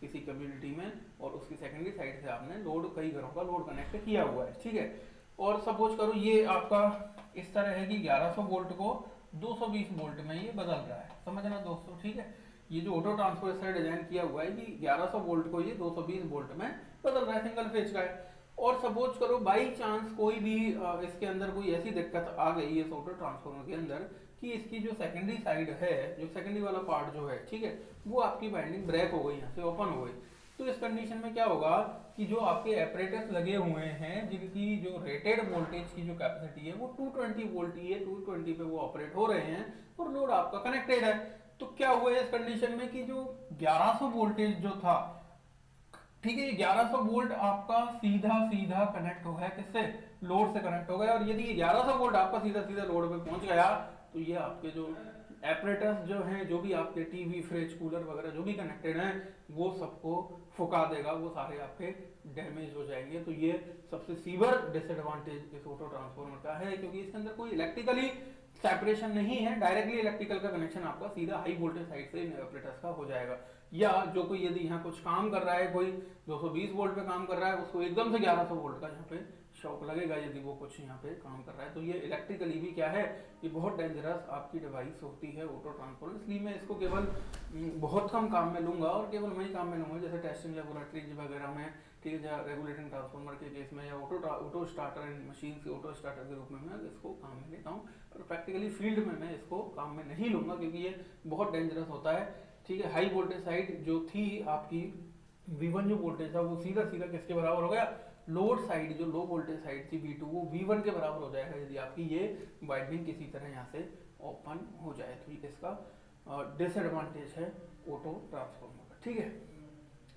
किसी कम्युनिटी में, और उसकी सेकेंडरी साइड से आपने लोड, कई घरों का लोड कनेक्ट किया हुआ है, ठीक है। और सपोज करो ये आपका इस तरह है कि 1100 वोल्ट को 220 वोल्ट में ये बदल रहा है, समझना दोस्तों, ठीक है। ये जो ऑटो ट्रांसफार्मर डिजाइन किया हुआ है कि 1100 वोल्ट को ये 220 वोल्ट में बदल रहा है, सिंगल फेज का है। और सपोज करो बाई चांस कोई भी इसके अंदर कोई ऐसी दिक्कत आ गई है ऑटो ट्रांसफार्मर के अंदर कि इसकी जो सेकेंडरी साइड है, जो सेकेंडरी वाला पार्ट जो है, ठीक है, वो आपकी वाइंडिंग ब्रेक हो गई, यहाँ से ओपन हो गई। तो इस कंडीशन में क्या होगा कि जो आपके एपरेटस लगे हुए हैं जिनकी जो रेटेड वोल्टेज की जो कैपेसिटी है वो 220 वोल्ट ही है, 220 पे वो ऑपरेट हो रहे हैं और लोड आपका कनेक्टेड है। तो क्या हुआ है इस कंडीशन में कि जो 1100 वोल्टेज जो था, ठीक है, ये 1100 वोल्ट आपका सीधा सीधा कनेक्ट हो गया, किससे, लोड से कनेक्ट हो गया। और यदि ये 1100 वोल्ट आपका सीधा सीधा लोड पे पहुंच गया तो ये आपके जो एपरेटस जो हैं, जो भी आपके टीवी, फ्रिज, कूलर वगैरह जो भी कनेक्टेड हैं, वो सबको फुका देगा, वो सारे आपके डैमेज हो जाएंगे। तो ये सबसे सीवियर डिसएडवांटेज इस ऑटो ट्रांसफार्मर का है, क्योंकि इसके अंदर कोई इलेक्ट्रिकली सेपरेशन नहीं है, डायरेक्टली इलेक्ट्रिकल का कनेक्शन आपका सीधा हाई वोल्टेज साइड से एपरेटस का हो जाएगा। या जो कोई यदि यहाँ कुछ काम कर रहा है, कोई 220 वोल्ट पे काम कर रहा है, उसको एकदम से 1100 वोल्ट का यहाँ पे शॉक लगेगा यदि वो कुछ यहाँ पे काम कर रहा है। तो ये इलेक्ट्रिकली भी क्या है, ये बहुत डेंजरस आपकी डिवाइस होती है ऑटो ट्रांसफॉर्मर। इसलिए मैं इसको केवल बहुत कम काम में लूंगा और केवल वही काम में लूंगा जैसे टेस्टिंग लेबोरेटरीज वगैरह में, ठीक है, या रेगुलेटिंग ट्रांसफॉर्मर के केस में, या ऑटो स्टार्टर मशीन के ऑटो स्टार्टर के रूप में मैं इसको काम में लेता हूँ। और प्रैक्टिकली फील्ड में मैं इसको काम में नहीं लूंगा क्योंकि ये बहुत डेंजरस होता है, ठीक है। हाई वोल्टेज साइड जो थी आपकी V1 जो वोल्टेज था वो सीधा सीधा किसके बराबर हो गया, लोड साइड जो लो वोल्टेज साइड थी V2 वो V1 के बराबर हो जाएगा यदि आपकी ये वाइंडिंग किसी तरह यहाँ से ओपन हो जाए। तो ये इसका डिसएडवांटेज है ऑटो ट्रांसफॉर्मर का, ठीक है।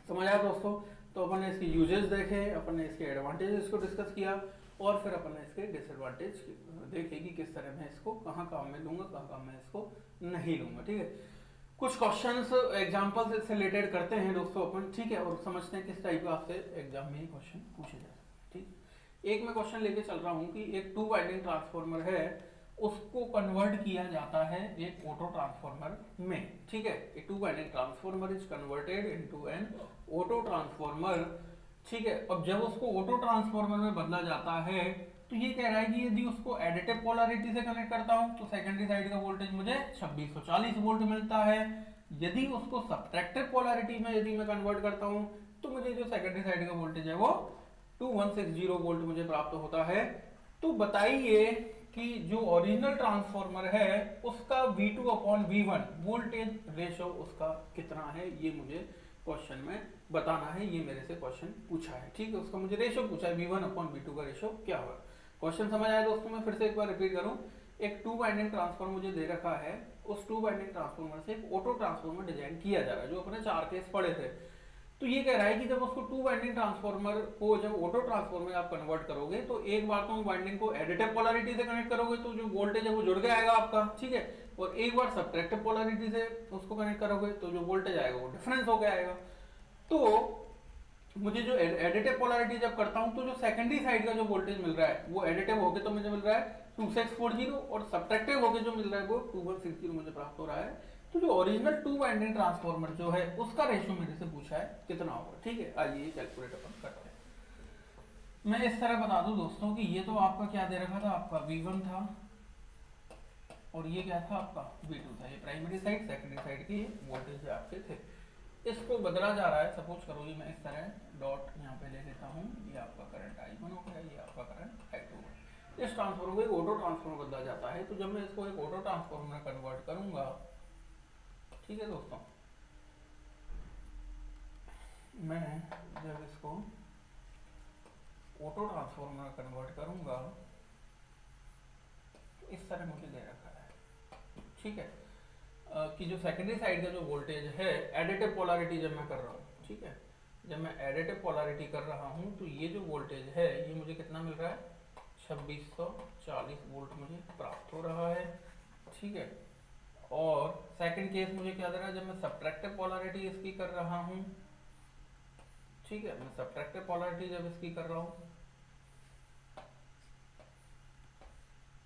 समझ आया दोस्तों। तो अपन ने इसके यूजेस देखे, अपन ने इसके एडवांटेजेस को डिस्कस किया और फिर अपन ने इसके डिसएडवांटेज देखे कि किस तरह मैं इसको कहाँ काम में लूंगा, कहाँ काम में इसको नहीं लूंगा, ठीक है। कुछ क्वेश्चंस एग्जांपल से रिलेटेड करते हैं दोस्तों अपन, ठीक है, और समझते हैं किस टाइप का आपसे एग्जाम में क्वेश्चन पूछे जाए, ठीक। एक मैं क्वेश्चन लेके चल रहा हूँ कि एक 2 वाइंडिंग ट्रांसफार्मर है, उसको कन्वर्ट किया जाता है एक ऑटो ट्रांसफार्मर में, ठीक है। ए 2 winding transformer is converted into an auto transformer, ठीक है। अब जब उसको ऑटो ट्रांसफार्मर में बदला जाता है तो ये कह रहा है कि यदि उसको एडिटिव पोलैरिटी से कनेक्ट करता हूं तो सेकेंडरी साइड का वोल्टेज मुझे 2640 वोल्ट मिलता है। यदि उसको सब्ट्रैक्टिव पोलैरिटी में यदि मैं कन्वर्ट करता हूं तो मुझे जो सेकेंडरी साइड का वोल्टेज है वो 2160 वोल्ट मुझे प्राप्त होता है। तो बताइए कि जो ओरिजिनल ट्रांसफार्मर है उसका V2 upon V1 voltage ratio उसका कितना है, ये मुझे क्वेश्चन में बताना है। ये मेरे से क्वेश्चन पूछा है, ठीक है। उसका मुझे रेशो पूछा है V1 अपॉन V2 का रेशो क्या होगा। क्वेश्चन समझ आया दोस्तों। मैं फिर से एक बार रिपीट करूं, एक 2 वाइंडिंग ट्रांसफार्मर मुझे दे रखा है, उस 2 वाइंडिंग ट्रांसफार्मर से एक ऑटो ट्रांसफार्मर डिजाइन किया जा रहा है जो अपने 4 केस पढ़े थे। तो ये कह रहा है कि जब उसको 2 वाइंडिंग ट्रांसफार्मर को जब ऑटो ट्रांसफार्मर में आप कन्वर्ट करोगे तो एक बार तो वाइंडिंग को एडिटिव पोलैरिटी से कनेक्ट करोगे तो जो वोल्टेज है वो जुड़ के आएगा आपका, ठीक है। और एक बार सब्ट्रैक्टिव पोलैरिटी से उसको कनेक्ट करोगे तो जो वोल्टेज आएगा वो डिफरेंस होकर आएगा। तो मुझे जो एडिटिव पोलैरिटी जब करता हूं तो जो सेकेंडरी साइड का जो वोल्टेज मिल रहा है वो एडिटिव होके तो मुझे मिल रहा है 2640 और सब्ट्रैक्टिव होके जो मिल रहा है वो 2160 मुझे प्राप्त हो रहा है। तो जो ओरिजिनल 2 वाइंडिंग ट्रांसफार्मर जो है उसका रेशियो मेरे से पूछा है कितना होगा, ठीक है। आइए कैलकुलेट अपन करते हैं। मैं इस तरह बता दूं दोस्तों कि ये तो आपका क्या दे रखा था, आपका V1 था और ये क्या था आपका V2 था। ये प्राइमरी साइड सेकेंडरी साइड के वोल्टेज आपके थे। इसको बदला जा रहा है, सपोज करो ये मैं इस तरह डॉट यहाँ पे ले लेता हूँ, ये आपका करंट I1 हो गया, ये आपका करंट I2 है। इस ट्रांसफार्मर को एक ऑटो ट्रांसफार्मर बदला जाता है। तो जब मैं इसको एक ऑटो ट्रांसफार्मर में कन्वर्ट करूंगा, ठीक है दोस्तों, मैं जब इसको ऑटो ट्रांसफार्मर में कन्वर्ट करूंगा तो इस तरह मुझे दे रखा है, ठीक है, कि जो सेकेंडरी साइड का जो वोल्टेज है एडिटिव पोलैरिटी जब मैं कर रहा हूँ, ठीक है, जब मैं एडिटिव पोलैरिटी कर रहा हूँ तो ये जो वोल्टेज है ये मुझे कितना मिल रहा है, 2640 वोल्ट मुझे प्राप्त हो रहा है, ठीक है। और सेकंड केस मुझे क्या दे रहा है, जब मैं सब्ट्रैक्टिव पोलैरिटी इसकी कर रहा हूँ, ठीक है, मैं सब्ट्रैक्टिव पोलैरिटी जब इसकी कर रहा हूँ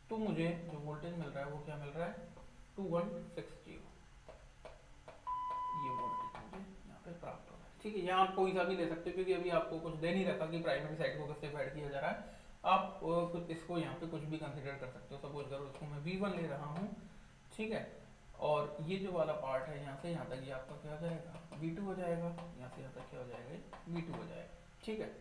तो मुझे जो वोल्टेज मिल रहा है वो क्या मिल रहा है, 2160 ये वोल्टेज मुझे यहाँ पे प्राप्त हो रहा है, ठीक है। यहाँ आप कोई सा भी ले सकते हो क्योंकि अभी आपको कुछ दे नहीं रखा कि प्राइमरी साइड को किससे फेड किया जा रहा है। आप कुछ इसको यहाँ पे कुछ भी कंसीडर कर सकते हो। सपोज करो इसको मैं V1 ले रहा हूँ, ठीक है, और ये जो वाला पार्ट है यहाँ से यहाँ तक ये आपका क्या हो जाएगा, V2 हो जाएगा, यहाँ से यहाँ तक क्या हो जाएगा, V2 हो जाएगा, ठीक है।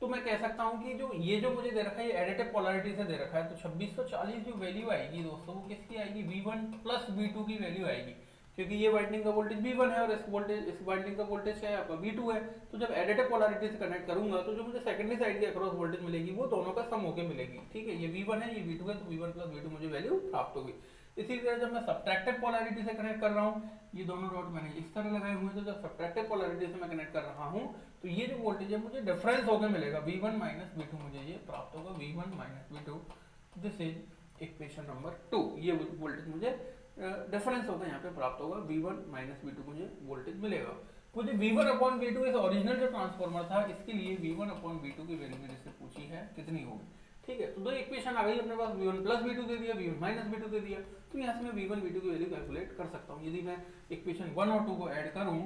तो मैं कह सकता हूँ कि जो ये जो मुझे दे रखा है ये एडिटिव पोलैरिटी से दे रखा है। तो 2640 जो वैल्यू आएगी दोस्तों वो किसकी आएगी, V1 प्लस V2 की वैल्यू आएगी, क्योंकि ये वाइंडिंग का वोल्टेज V1 है और इस वाइंडिंग का वोल्टेज क्या है आपका V2 है। तो जब एडिटिव पोलैरिटी से कनेक्ट करूंगा तो जो मुझे सेकेंडरी साइड के अक्रॉस वोल्टेज मिलेगी वो दोनों का सम होकर मिलेगी, ठीक है। ये V1 है, ये V2 है, तो V1 प्लस V2 मुझे वैल्यू प्राप्त होगी। इसी तरह जब मैं सब्ट्रैक्टिव पोलैरिटी से कनेक्ट कर रहा हूँ, ये दोनों डॉट मैंने इस तरह लगाए हुए हैं, तो जब सब्ट्रैक्टिव पोलैरिटी से मैं कनेक्ट कर रहा हूँ तो ये जो वोल्टेज है मुझे डिफरेंस होकर मिलेगा, V1 माइनस V2 मुझे ये प्राप्त होगा, V1 minus V2, this is equation number 2। ये वोल्टेज मुझे डिफरेंस होकर यहाँ पे प्राप्त होगा, V1 माइनस V2 मुझे वोल्टेज मिलेगा। मुझे V1 अपॉन V2 इस ओरिजिनल जो ट्रांसफार्मर था इसके लिए V1 अपॉन V2 की वैल्यू मेरे से पूछी है कितनी होगी, ठीक है। तो दो इक्वेशन आ गई अपने पास, V1 प्लस V2 दे दिया, V1 माइनस V2 दे दिया। तो यहाँ से मैं V1 V2 की वैल्यू कैलकुलेट कर सकता हूँ। यदि मैं इक्वेशन 1 और 2 को ऐड करूँ,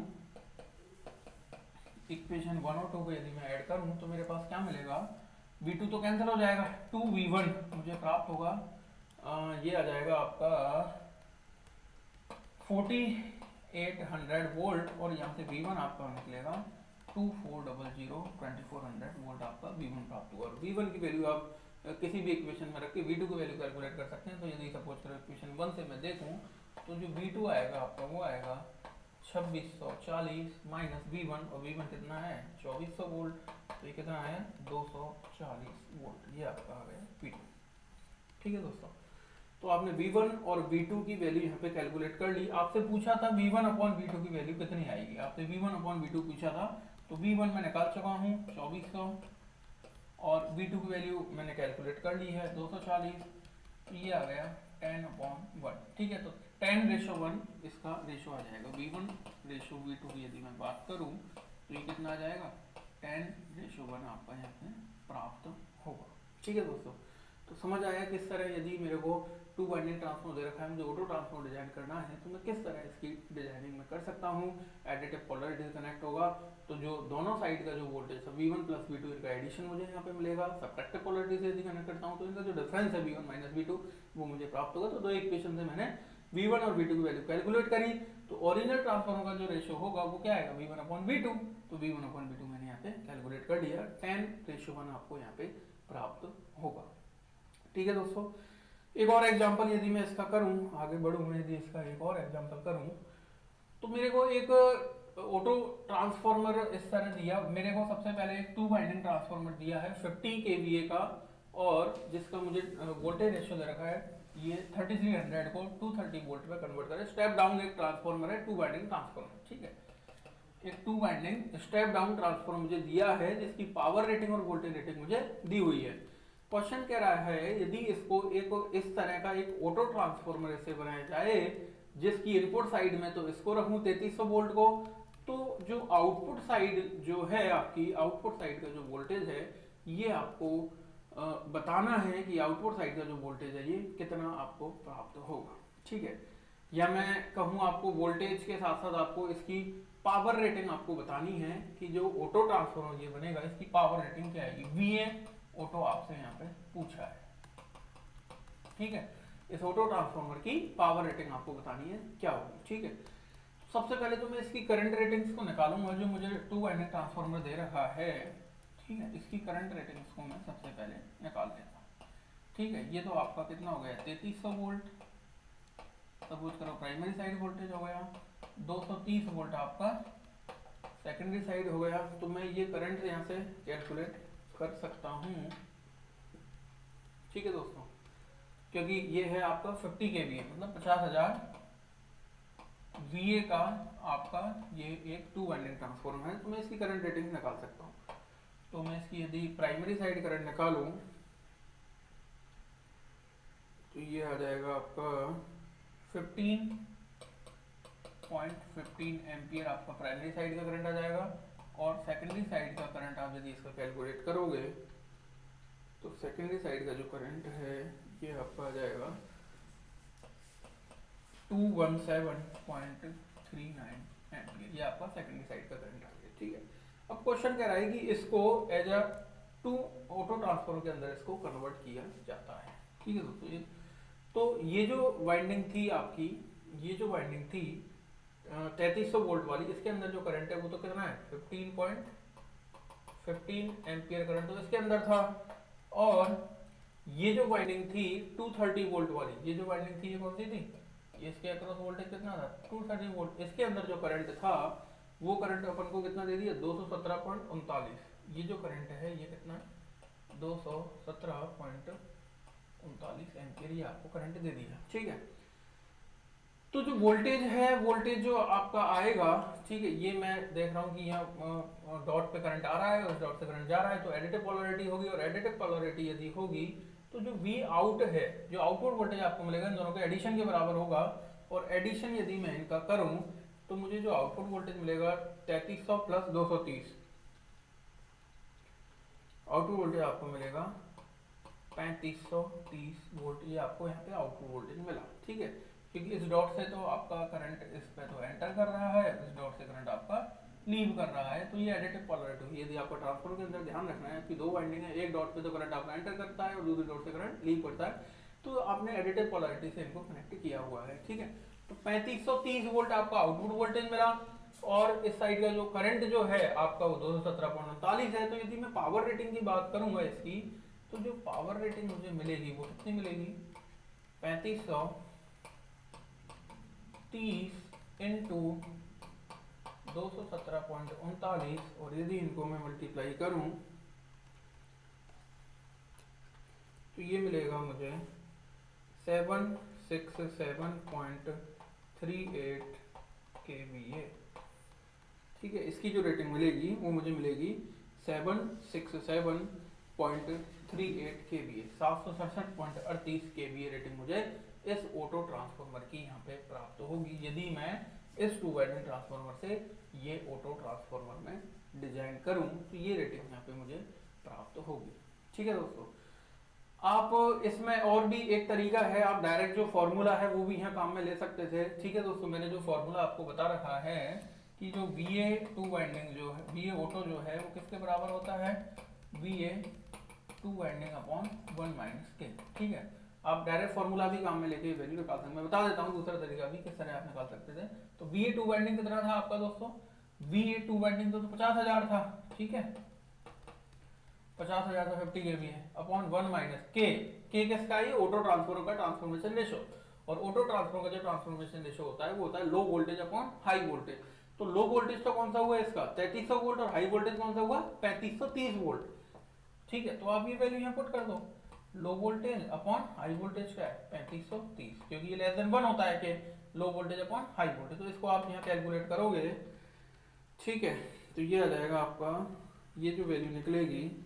इक्वेशन 1 और 2 को यदि मैं ऐड करूँ तो मेरे पास क्या मिलेगा, V2 तो कैंसिल हो जाएगा, 2V1 मुझे प्राप्त होगा, ये आ जाएगा आपका 4800 वोल्ट, और यहाँ से V1 आपका निकलेगा 2400 वोल्ट आपका V1 प्राप्त हुआ। और V1 की वैल्यू आप किसी भी इक्वेशन में रख के V2 की वैल्यू कैलकुलेट कर सकते हैं। तो यदि सपोज करो इक्वेशन 1 से मैं देखूं तो जो V2 आएगा आपका वो आएगा 2640 माइनस V1, और V1 कितना है 2400 वोल्ट, तो ये कितना है 240 वोल्ट, ये आपका आ गया V2। ठीक है दोस्तों, तो आपने V1 और V2 की वैल्यू यहाँ पे कैलकुलेट कर ली। आपसे पूछा था V1 अपॉन V2 की वैल्यू कितनी आएगी, आपसे V1 अपॉन V2 पूछा था, तो V1 मैं निकाल चुका हूँ 2400, और V2 की वैल्यू मैंने कैलकुलेट कर ली है 240, तो ये आ गया 10/1। ठीक है, तो 10:1 इसका रेशो आ जाएगा। V1 रेशो V2 की यदि मैं बात करूँ तो ये कितना आ जाएगा 10:1 आपका यहाँ पे प्राप्त होगा। ठीक है दोस्तों, तो समझ आया किस तरह यदि मेरे को 2 वाइंडिंग ट्रांसफॉर्मर दे रखा है, मुझे ऑटो ट्रांसफॉर्मर डिजाइन करना है तो मैं किस तरह इसकी डिजाइनिंग में कर सकता हूँ। एडिटिव पोलैरिटी कनेक्ट होगा तो जो दोनों साइड का जो वोल्टेज है V1 प्लस V2 इनका एडिशन मुझे यहाँ पे मिलेगा। सब्ट्रैक्टिव पोलैरिटी से यदि कनेक्ट करता हूँ तो इनका जो डिफरेंस है V1 माइनस V2 वो मुझे प्राप्त होगा। तो दो इक्वेशन से मैंने V1 और V2 की वैल्यू कैलकुलेट करी, तो ओरिजिनल ट्रांसफॉर्मर का जो रेशियो होगा वो क्या आएगा V1 अपॉन V2, तो V1 अपॉन V2 मैंने यहाँ पे कैलकुलेट कर लिया, 10:1 आपको यहाँ पे प्राप्त होगा। ठीक है दोस्तों, एक और एग्जांपल यदि मैं इसका करूं, आगे बढ़ूं मैं, यदि इसका एक और एग्जांपल करूं तो मेरे को एक ऑटो ट्रांसफॉर्मर इस तरह दिया। मेरे को सबसे पहले एक 2 वाइंडिंग ट्रांसफॉर्मर दिया है 50 kVA का, और जिसका मुझे वोल्टेज रेशियो दे रखा है ये 3300 को 230 वोल्ट में कन्वर्ट करे। स्टेप डाउन एक ट्रांसफॉर्मर है, 2 वाइंडिंग ट्रांसफॉर्मर। ठीक है, एक 2 वाइंडिंग स्टेप डाउन ट्रांसफॉर्मर मुझे दिया है जिसकी पावर रेटिंग और वोल्टेज रेटिंग मुझे दी हुई है। क्वेश्चन कह रहा है यदि इसको एक इस तरह का एक ऑटो ट्रांसफॉर्मर ऐसे बनाया जाए जिसकी इनपुट साइड में तो इसको रखूं 3300 वोल्ट को, तो जो आउटपुट साइड जो है आपकी, आउटपुट साइड का जो वोल्टेज है ये आपको बताना है कि आउटपुट साइड का जो वोल्टेज है ये कितना आपको प्राप्त होगा। ठीक है, या मैं कहूँ आपको वोल्टेज के साथ साथ आपको इसकी पावर रेटिंग आपको बतानी है कि जो ऑटो ट्रांसफॉर्मर ये बनेगा इसकी पावर रेटिंग क्या आएगी। VA ऑटो आपसे यहाँ पे पूछा है। ठीक है, इस ऑटो ट्रांसफॉर्मर की पावर रेटिंग आपको बतानी है क्या होगी। ठीक है, सबसे पहले तो मैं इसकी करंट रेटिंग्स को निकालूंगा जो मुझे 2 वाइंडिंग ट्रांसफॉर्मर दे रखा है। ठीक है, इसकी करंट रेटिंग्स को मैं सबसे पहले निकाल लेता हूँ। ठीक है, ये तो आपका कितना हो गया 3300 वोल्ट, सपोज करो प्राइमरी साइड वोल्टेज हो गया, 230 वोल्ट आपका सेकेंडरी साइड हो गया। तो मैं ये करंट यहाँ से कैलकुलेट कर सकता हूँ। ठीक है दोस्तों, क्योंकि ये है आपका 50 kVA मतलब 50,000 VA का आपका ये एक 2 वाइंडिंग ट्रांसफॉर्मर है, तो मैं इसकी करंट रेटिंग निकाल सकता हूँ। तो मैं इसकी यदि प्राइमरी साइड करंट निकालूं तो ये आ जाएगा आपका 15.15 एम्पियर आपका प्राइमरी साइड का करंट आ जाएगा, और सेकेंडरी साइड का करंट आप यदि इसका कैलकुलेट करोगे तो सेकेंडरी साइड का जो करंट है ये आपका आ जाएगा 217.39 एम्पियर, ये आपका सेकेंडरी साइड का करंट आ गया। ठीक है, अब क्वेश्चन कह रहा है कि इसको एज अ 2 ऑटो ट्रांसफॉर्मर के अंदर इसको कन्वर्ट किया जाता है। ठीक है दोस्तों, तो ये जो वाइंडिंग थी आपकी, ये जो वाइंडिंग थी 3300 वोल्ट वाली, इसके अंदर जो करंट है वो तो कितना है 15.15 एम्पियर करंट तो इसके अंदर था। और ये जो वाइंडिंग थी 230 वोल्ट वाली, ये जो वाइंडिंग थी ये कौन सी थी, इसके अक्रॉस वोल्टेज कितना था 230 वोल्ट, इसके अंदर जो करंट था वो करंट अपन को कितना दे दिया 217.39। ये जो करंट है ये कितना 217.39 एम्पियर ये आपको करंट दे दिया। ठीक है, तो जो वोल्टेज है, वोल्टेज जो आपका आएगा, ठीक है, ये मैं देख रहा हूँ कि यहाँ डॉट पे करंट आ रहा है और इस डॉट से करंट जा रहा है, तो एडिटिव पोलैरिटी होगी, और एडिटिव पोलैरिटी यदि होगी तो जो V आउट है, जो आउटपुट वोल्टेज आपको मिलेगा इन दोनों के एडिशन के बराबर होगा, और एडिशन यदि मैं इनका करूं तो मुझे जो आउटपुट वोल्टेज मिलेगा 3300 प्लस 230, आउटपुट वोल्टेज आपको मिलेगा 3530 वोल्ट, ये आपको यहाँ पे आउटपुट वोल्टेज मिला। ठीक है, क्योंकि इस डॉट से तो आपका करंट इस पे तो एंटर कर रहा है, इस डॉट से करंट आपका लीव कर रहा है, तो ये एडिटिव पोलैरिटी हुई। यदि आपको ट्रांसफार्मर के अंदर ध्यान रखना है कि दो वाइंडिंग है, एक डॉट पे तो करंट आपका एंटर करता है और दूसरी डॉट से करंट लीव करता है, तो आपने एडिटिव पोलैरिटी से इनको कनेक्ट किया हुआ है, ठीक है। तो 3530 वोल्ट आपका आउटपुट वोल्टेज मिला, और इस साइड का जो करंट जो है आपका वो 217.39 है। तो यदि मैं पावर रेटिंग की बात करूंगा इसकी, तो जो पावर रेटिंग मुझे मिलेगी वो कितनी मिलेगी, 3530 इंटू 217.39, और यदि इनको मैं मल्टीप्लाई करूं तो ये मिलेगा मुझे 767.38 kVA, ठीक है। इसकी जो रेटिंग मिलेगी वो मुझे मिलेगी 767.38 kVA, 767.38 kVA रेटिंग मुझे इस ऑटो ट्रांसफार्मर की यहाँ पे प्राप्त होगी, यदि मैं इस 2 वाइंडिंग ट्रांसफार्मर से ये ऑटो ट्रांसफार्मर में डिजाइन करूं, तो ये रेटिंग यहाँ पे मुझे प्राप्त होगी, ठीक है दोस्तों। आप इसमें और भी एक तरीका है, आप डायरेक्ट जो फॉर्मूला है वो भी यहाँ काम में ले सकते थे, ठीक है दोस्तों। मैंने जो फॉर्मूला आपको बता रखा है कि जो VA2 वाइंडिंग जो है, VA ऑटो जो है वो किसके बराबर होता है, VA2 winding upon 1 minus K, ठीक है। आप डायरेक्ट फॉर्मूला भी काम में लेके वैल्यू निकाल सकते हैं। मैं बता देता हूँ दूसरा तरीका भी किस तरह आप निकाल सकते थे। तो VA2 वाइंडिंग कितना था आपका दोस्तों, VA2 वाइंडिंग तो 50,000 था, ठीक है, 50,000 का 50 kVA अपॉन 1 माइनस के किसका, ये ऑटो ट्रांसफार्मर का ट्रांसफॉर्मेशन रेशो। और ऑटो ट्रांसफार्मर का जो ट्रांसफॉर्मेशन रेशो होता है वो होता है low voltage upon high voltage. तो लो वोल्टेज तो कौन सा हुआ इसका 3300 वोल्ट, और हाई वोल्टेज कौन सा हुआ 3530 वोल्ट, ठीक है। तो आप ये वैल्यू यहाँ पुट कर दो, low voltage upon high voltage क्या है 3530, क्योंकि ये लेस देन 1 होता है कि low voltage upon high voltage. तो इसको आप यहाँ कैलकुलेट करोगे, ठीक है, तो ये आ जाएगा आपका, ये जो वैल्यू निकलेगी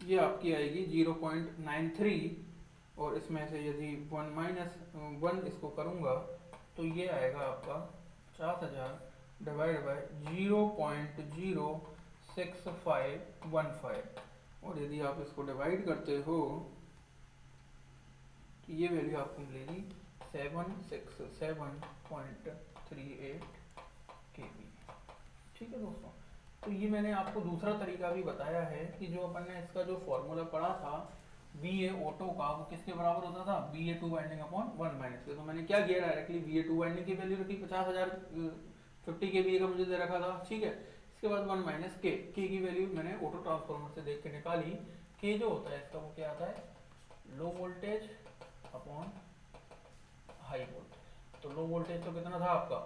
ये आपकी आएगी 0.93, और इसमें से यदि 1 माइनस 1 इसको करूंगा तो ये आएगा आपका 50,000 डिवाइड बाय 0.06515, और यदि आप इसको डिवाइड करते हो तो ये वैल्यू आपको मिलेगी 767.38 kV, ठीक है दोस्तों। तो ये मैंने आपको दूसरा तरीका भी बताया है कि जो अपन ने इसका जो फॉर्मूला पढ़ा था VA ऑटो का, वो किसके बराबर होता था, VA2 वाइंडिंग अपॉन 1 माइनस के। तो मैंने क्या किया, डायरेक्टली VA2 वाइंडिंग की वैल्यू रखी 50,000 50 kVA का मुझे दे रखा था, ठीक है। इसके बाद 1 माइनस के की वैल्यू मैंने ऑटो ट्रांसफार्मर से देख के निकाली। के जो होता है इसका वो क्या आता है, low voltage upon high voltage. तो लो वोल्टेज तो कितना था आपका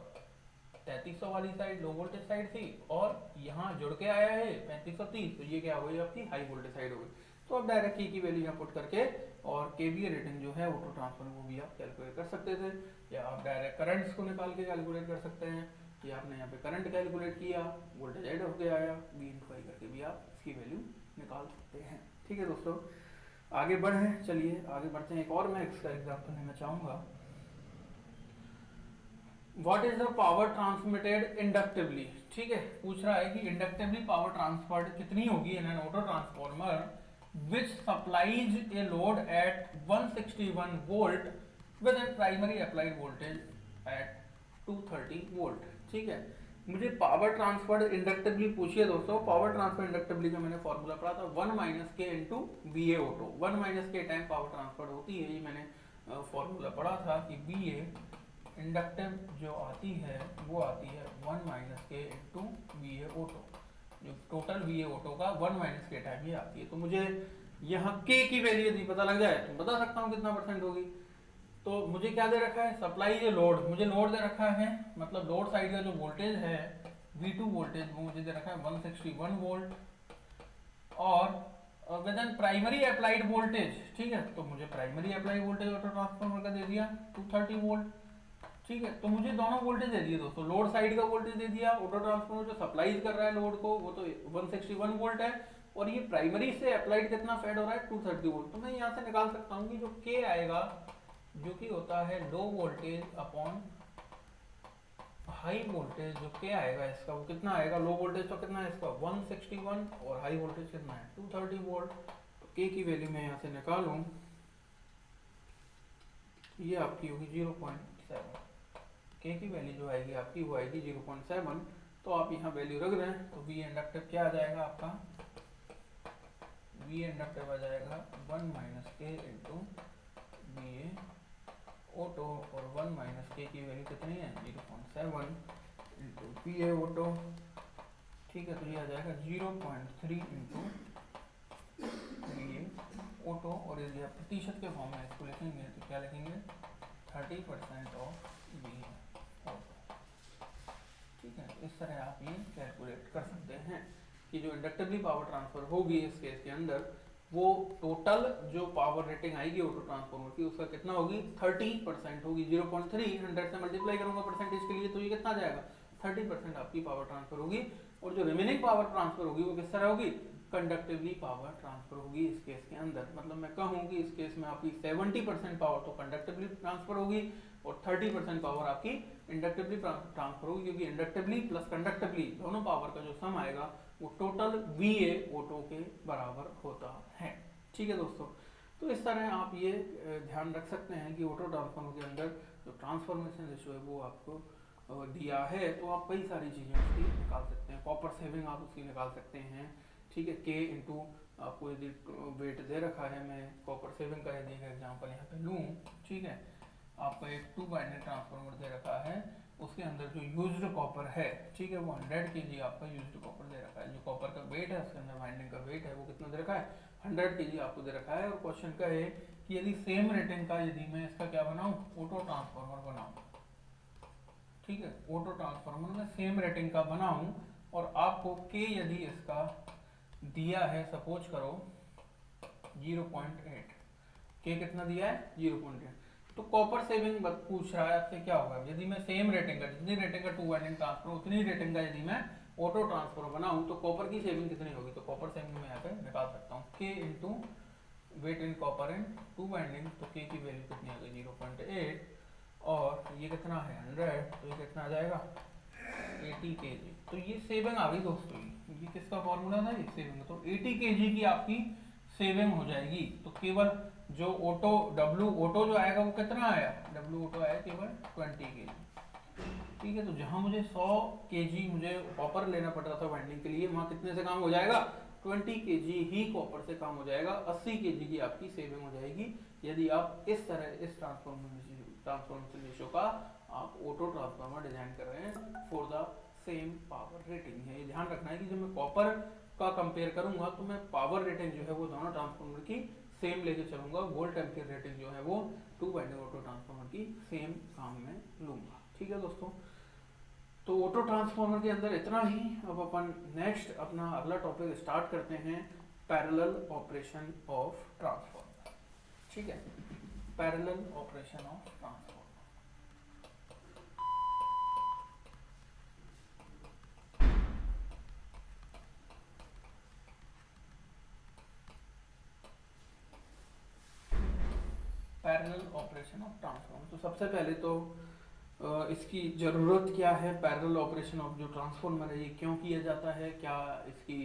3300 वाली साइड लो वोल्टेज साइड थी, और यहाँ जुड़ के आया है 3530, तो ये क्या हो गई आपकी हाई वोल्टेज साइड हो गई। तो आप डायरेक्ट की वैल्यू यहाँ पुट करके और केवीए रेटिंग जो है ऑटो ट्रांसफार्मर वो भी आप कैलकुलेट कर सकते थे, या आप डायरेक्ट करंट्स को निकाल के कैलकुलेट कर सकते हैं, कि आपने यहाँ पे करंट कैलकुलेट किया, वोल्टेज ऐड होके आया, V इंटू आई करके भी आप इसकी वैल्यू निकाल सकते हैं, ठीक है दोस्तों। आगे बढ़े, चलिए आगे बढ़ते हैं। एक और मैं इसका एग्जाम्पल लेना चाहूँगा। What is the power transmitted inductively, ठीक है, पूछ रहा है कि इंडक्टिवली पावर ट्रांसफर्ड कितनी होगी in an auto transformer which supplies a load at 161 volt with a primary applied voltage at 230 volt, ठीक है। मुझे पावर ट्रांसफर्ड इंडक्टिवली पूछिए दोस्तों। पावर ट्रांसफर इंडक्टिवली का मैंने फॉर्मूला पढ़ा था 1 माइनस के इंटू VA ऑटो। 1 माइनस के टाइम पावर ट्रांसफर होती है, ये मैंने फॉर्मूला पढ़ा था कि VA इंडक्टिव जो आती है वो आती है 1 माइनस के इंटू VA ऑटो, जो टोटल VA ऑटो का 1 माइनस के टाइम ये आती है। तो मुझे यहाँ K की वैल्यू यदि पता लग जाए तो बता सकता हूँ कितना परसेंट होगी। तो मुझे क्या दे रखा है, सप्लाई ये लोड, मुझे लोड दे रखा है, मतलब लोड साइड का जो वोल्टेज है V2 वोल्टेज वो मुझे दे रखा है 161 वोल्ट, और with an primary applied voltage, ठीक है। तो मुझे primary applied voltage auto transformer का दे दिया 230 वोल्ट, ठीक है। तो मुझे दोनों वोल्टेज दे दिए दोस्तों, लोड साइड का वोल्टेज दे दिया, ऑटो ट्रांसफार्मर जो सप्लाई कर रहा है लोड को वो तो 161 वोल्ट है, और ये प्राइमरी से अप्लाइड कितना फेड हो रहा है 230 वोल्ट। तो मैं यहाँ से निकाल सकता हूँ कि जो K आएगा जो कि होता है low voltage upon high voltage, जो K आएगा इसका वो कितना आएगा, लो वोल्टेज तो कितना है इसका 161 और हाई वोल्टेज कितना है 230 वोल्ट। तो K की वैल्यू मैं यहाँ से निकालूं, ये आपकी होगी 0.7 के की वैल्यू जो आएगी आपकी वो आएगी 0.7, तो आप यहाँ वैल्यू रख रहे हैं तो वी इंडक्टिव क्या आ जाएगा आपका, वी इंडक्टिव आ जाएगा 1 माइनस के इंटू वी ए ऑटो, और 1 माइनस के की वैल्यू कितनी है 0.7 इंटू वी ए ऑटो, ठीक है। तो ये आ जाएगा 0.3 इंटू वी ए ऑटो, और यदि आप प्रतिशत के फॉर्म में इसको लिखेंगे तो क्या लिखेंगे 30% ऑफ वी ए ऑटो, ठीक है। इस तरह आप ये कैलकुलेट कर सकते हैं कि जो इंडक्टिवली पावर ट्रांसफर होगी इस केस के अंदर, वो टोटल जो पावर रेटिंग आएगी ऑटो ट्रांसफॉर्मर की उसका कितना होगी 30% होगी। 0.3 100 से मल्टीप्लाई करूंगा परसेंटेज के लिए तो ये कितना आ जाएगा 30% आपकी पावर ट्रांसफर होगी, और जो रिमेनिंग पावर ट्रांसफर होगी वो किस तरह होगी, कंडक्टिवली पावर ट्रांसफर होगी इस केस के अंदर। मतलब मैं कहूँ कि इस केस में आपकी 70% पावर तो कंडक्टिवली ट्रांसफर होगी और 30% पावर आपकी इंडक्टिवली ट्रांसफर होगी, क्योंकि इंडक्टिवली प्लस कंडक्टिवली दोनों पावर का जो सम आएगा वो टोटल वी ए ऑटो के बराबर होता है, ठीक है दोस्तों। तो इस तरह आप ये ध्यान रख सकते हैं कि ऑटो ट्रांसफॉर्मर के अंदर जो ट्रांसफॉर्मेशन रेशियो है वो आपको दिया है, तो आप कई सारी चीज़ें उसकी निकाल सकते हैं। कॉपर सेविंग आप उसकी निकाल सकते हैं, ठीक है। के इंटू आपको यदि वेट दे रखा है, मैं कॉपर सेविंग का यदि एग्जाम्पल यहाँ पे लूँ, ठीक है। आपका एक 2 बाइनरी ट्रांसफॉर्मर दे रखा है, उसके अंदर जो यूज्ड कॉपर है, ठीक है, वो 100 kg आपका यूज्ड कॉपर दे रखा है। जो कॉपर का वेट है उसके अंदर वाइंडिंग का वेट है वो कितना दे रखा है 100 kg आपको दे रखा है। और क्वेश्चन का है कि यदि सेम रेटिंग का यदि मैं इसका क्या बनाऊँ ऑटो ट्रांसफॉर्मर बनाऊँ, ठीक है, ऑटो ट्रांसफॉर्मर में सेम रेटिंग का बनाऊँ और आपको के यदि इसका दिया है सपोज करो 0.8, के कितना दिया है 0.8, तो कॉपर सेविंग पूछ रहा है आपसे क्या होगा यदि मैं सेम रेटिंग का, जितनी रेटिंग का 2 वाइंडिंग ट्रांसफर उतनी रेटिंग का यदि मैं ऑटो ट्रांसफर बनाऊं तो कॉपर की सेविंग कितनी होगी। तो कॉपर सेविंग में यहाँ पे निकाल सकता हूँ के into weight in copper in 2 winding, तो के की वैल्यू कितनी आ गई 0.8 और ये कितना है 100, तो ये कितना आ जाएगा 80 kg। तो ये सेविंग आ गई दोस्तों, ये किसका फॉर्मूला था ये सेविंग, तो 80 kg की आपकी सेविंग हो जाएगी। तो केवल जो ऑटो डब्ल्यू ऑटो जो आएगा वो कितना आया, डब्ल्यू ऑटो आया केवल 20 kg, ठीक है। तो जहां मुझे 100 kg मुझे कॉपर लेना पड़ रहा था वाइंडिंग के लिए, वहां कितने से काम हो जाएगा 20 kg ही कॉपर से काम हो जाएगा, 80 kg की आपकी सेविंग हो जाएगी यदि आप इस तरह इस ट्रांसफॉर्मेशन रेशियो का आप ऑटो ट्रांसफॉर्मर डिजाइन कर रहे हैं for the same power rating है। ये ध्यान रखना है कि जब मैं कॉपर का कंपेयर करूंगा तो मैं पावर रेटिंग जो है वो दोनों ट्रांसफॉर्मर की सेम लेके चलूंगा, वोल्ट एम्पीयर रेटिंग जो है वो 2 वाइंडिंग ऑटो ट्रांसफॉर्मर की सेम काम में लूंगा, ठीक है दोस्तों। तो ऑटो ट्रांसफॉर्मर के अंदर इतना ही। अब अपन नेक्स्ट अपना अगला टॉपिक स्टार्ट करते हैं, पैरेलल ऑपरेशन ऑफ ट्रांसफॉर्मर, ठीक है, parallel operation of transformer. Parallel operation of transformer, तो सबसे पहले तो इसकी ज़रूरत क्या है, पैरेलल ऑपरेशन ऑफ जो ट्रांसफॉर्मर है ये क्यों किया जाता है, क्या इसकी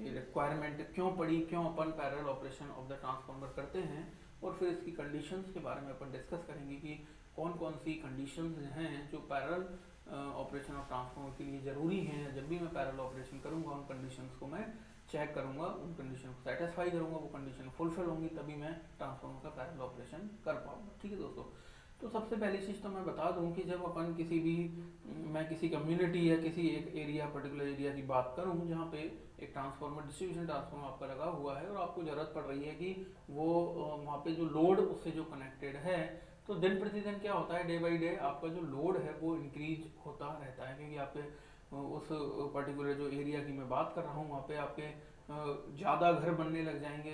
रिक्वायरमेंट क्यों पड़ी, क्यों अपन parallel operation of the transformer करते हैं, और फिर इसकी कंडीशंस के बारे में अपन डिस्कस करेंगे कि कौन कौन सी कंडीशंस हैं जो पैरेलल ऑपरेशन ऑफ ट्रांसफॉर्मर के लिए ज़रूरी हैं। जब भी मैं पैरेलल ऑपरेशन करूँगा उन कंडीशंस को मैं चेक करूँगा, उन कंडीशन को सेटिस्फाई करूँगा, वो कंडीशन फुलफिल होंगी तभी मैं ट्रांसफॉर्मर का पैरेलल ऑपरेशन कर पाऊँगा, ठीक है दोस्तों। तो सबसे पहली चीज़ तो मैं बता दूं कि जब अपन किसी भी, मैं किसी कम्युनिटी या किसी एक एरिया पर्टिकुलर एरिया की बात करूं जहां पे एक ट्रांसफॉर्मर डिस्ट्रीब्यूशन ट्रांसफॉर्मर आपका लगा हुआ है और आपको ज़रूरत पड़ रही है कि वो वहाँ पे जो लोड उससे जो कनेक्टेड है, तो दिन प्रतिदिन क्या होता है, डे बाई डे आपका जो लोड है वो इंक्रीज होता रहता है, क्योंकि आपके उस पर्टिकुलर जो एरिया की मैं बात कर रहा हूँ वहाँ पे आपके ज़्यादा घर बनने लग जाएंगे,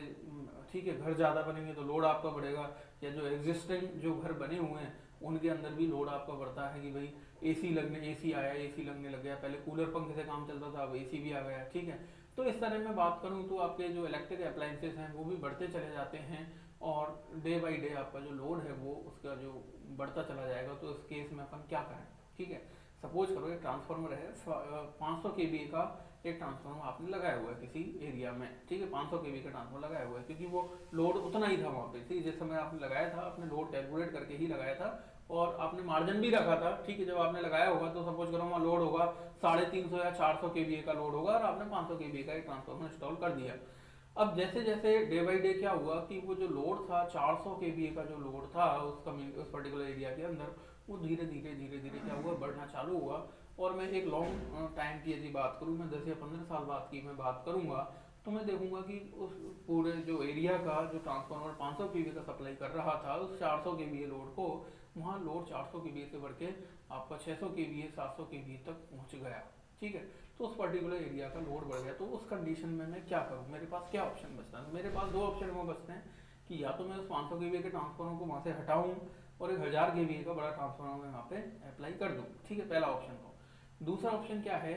ठीक है, घर ज़्यादा बनेंगे तो लोड आपका बढ़ेगा, या जो एग्जिस्टिंग जो घर बने हुए हैं उनके अंदर भी लोड आपका बढ़ता है कि भाई एसी आया, एसी लगने लग गया, पहले कूलर पंखे से काम चलता था अब एसी भी आ गया, ठीक है। तो इस तरह मैं बात करूं तो आपके जो इलेक्ट्रिक अप्लायंसेस हैं वो भी बढ़ते चले जाते हैं और डे बाई डे आपका जो लोड है वो उसका जो बढ़ता चला जाएगा। तो इस केस में अपन क्या करें, ठीक है, सपोज करो एक ट्रांसफार्मर है 500 kVA का एक ट्रांसफार्मर आपने लगाया हुआ है किसी एरिया में, ठीक है, 500 kVA का ट्रांसफार्मर लगाया हुआ है क्योंकि वो लोड उतना ही था वहाँ पे, ठीक, जिस समय आपने लगाया था आपने लोड कैलकुलेट करके ही लगाया था, और आपने मार्जिन भी रखा था, ठीक है, जब आपने लगाया होगा तो सपोज करो वहाँ लोड होगा 350 या 400 केवीए का लोड होगा और आपने 500 केवीए का एक ट्रांसफार्मर इंस्टॉल कर दिया। अब जैसे जैसे डे बाई डे क्या हुआ कि वो जो लोड था 400 केवीए का जो लोड था उस पर्टिकुलर एरिया के अंदर, वो धीरे धीरे धीरे धीरे क्या हुआ, बढ़ना चालू हुआ। और मैं एक लॉन्ग टाइम की यदि बात करूँ, मैं 10 या 15 साल बाद की मैं बात करूँगा, तो मैं देखूंगा कि उस पूरे जो एरिया का जो ट्रांसफार्मर 500 केवी का सप्लाई कर रहा था उस 400 केवी लोड को, वहाँ लोड 400 केवी से बढ़ के आपका 600 केवी 700 केवी तक पहुँच गया, ठीक है। तो उस पर्टिकुलर एरिया का लोड बढ़ गया, तो उस कंडीशन में मैं क्या करूँ, मेरे पास क्या ऑप्शन बचता है? मेरे पास दो ऑप्शन वो बचते हैं कि या तो मैं उस 500 केवी के ट्रांसफार्मर को वहाँ से हटाऊँ और एक 1000 केवी का बड़ा ट्रांसफार्मर मैं वहाँ पे अप्लाई कर दूँ, ठीक है, पहला ऑप्शन। तो दूसरा ऑप्शन क्या है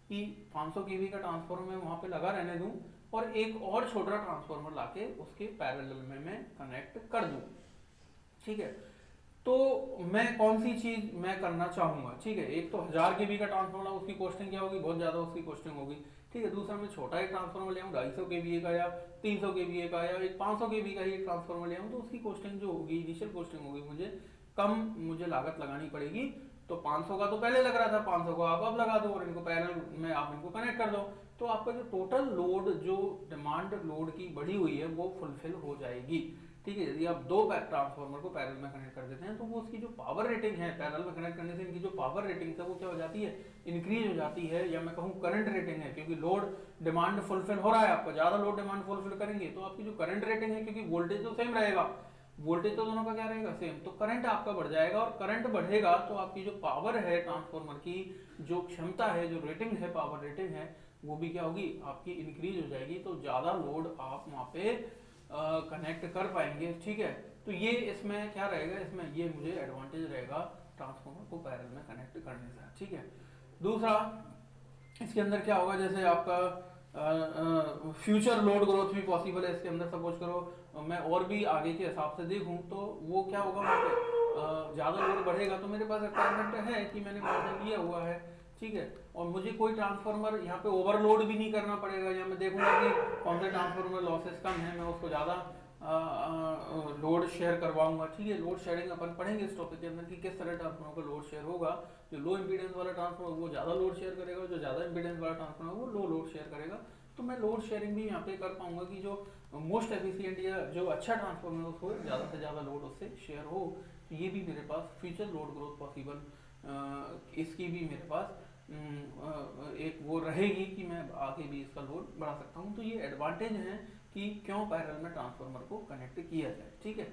कि 500 केवी का ट्रांसफार्मर मैं वहाँ पे लगा रहने दूँ और एक और छोटा ट्रांसफार्मर लाके उसके पैरेलल में मैं कनेक्ट कर दूँ, ठीक है। तो मैं कौन सी चीज मैं करना चाहूंगा, ठीक है। एक तो 1000 केवी का ट्रांसफार्मर, उसकी कॉस्टिंग क्या होगी, बहुत ज्यादा उसकी कॉस्टिंग होगी, ठीक है। दूसरा मैं छोटा एक ट्रांसफार्मर ले आऊँ 250 केवीए का या 300 केवीए का या एक 500 केवी का ही एक ट्रांसफार्मर ले आऊँ, तो उसकी कॉस्टिंग जो होगी, इनिशियल कॉस्टिंग होगी, मुझे लागत लगानी पड़ेगी। तो 500 का तो पहले लग रहा था, 500 को आप अब लगा दो और इनको पैरेलल में आप इनको कनेक्ट कर दो, तो आपका जो टोटल लोड, जो डिमांड लोड की बढ़ी हुई है वो फुलफिल हो जाएगी, ठीक है। यदि आप दो ट्रांसफार्मर को पैरेलल में कनेक्ट कर देते हैं तो वो उसकी जो पावर रेटिंग है, पैरेलल में कनेक्ट करने से इनकी जो पावर रेटिंग है वो क्या हो जाती है, इंक्रीज हो जाती है, या मैं कहूँ करंट रेटिंग है, क्योंकि लोड डिमांड फुलफिल हो रहा है, आपका ज्यादा लोड डिमांड फुलफिल करेंगे तो आपकी जो करंट रेटिंग है, क्योंकि वोल्टेज तो सेम रहेगा, वोल्टेज तो दोनों का क्या रहेगा, सेम, तो करंट आपका बढ़ जाएगा, और करंट बढ़ेगा तो आपकी जो पावर है ट्रांसफार्मर की, जो क्षमता है, जो रेटिंग है, पावर रेटिंग है, वो भी क्या होगी, आपकी इंक्रीज हो जाएगी, तो ज्यादा लोड आप वहाँ पे कनेक्ट कर पाएंगे, ठीक है। तो ये इसमें क्या रहेगा, इसमें ये मुझे एडवांटेज रहेगा ट्रांसफार्मर को पैरेलल में कनेक्ट करने से, ठीक है। दूसरा इसके अंदर क्या होगा, जैसे आपका फ्यूचर लोड ग्रोथ भी पॉसिबल है इसके अंदर, सपोज करो मैं और भी आगे के हिसाब से देखूं तो वो क्या होगा, वहाँ पे ज़्यादा लोड बढ़ेगा तो मेरे पास रिक्वायरमेंट है कि मैंने मार्जिन लिया हुआ है, ठीक है, और मुझे कोई ट्रांसफार्मर यहाँ पे ओवरलोड भी नहीं करना पड़ेगा, या मैं देखूंगा कि कौन से ट्रांसफार्मर लॉसेस कम है, मैं उसको ज़्यादा लोड शेयर करवाऊंगा, ठीक है। लोड शेयरिंग अपन पढ़ेंगे इस टॉपिक के अंदर कि किस तरह ट्रांसफार्मर का लोड शेयर होगा। जो लो इंपीडेंस वाला ट्रांसफार्मर वो ज़्यादा लोड शेयर करेगा, जो ज़्यादा इंपीडेंस वाला ट्रांसफार्मर वो लो लोड शेयर करेगा, तो मैं लोड शेयरिंग भी यहाँ पे कर पाऊंगा कि जो मोस्ट एफिशिएंट या जो अच्छा ट्रांसफार्मर है उसको ज़्यादा से ज़्यादा लोड उससे शेयर हो। तो ये भी मेरे पास फ्यूचर लोड ग्रोथ पॉसिबल, इसकी भी मेरे पास एक वो रहेगी कि मैं आगे भी इसका लोड बढ़ा सकता हूँ। तो ये एडवांटेज है कि क्यों पैरेलल में ट्रांसफार्मर को कनेक्ट किया जाए, ठीक है,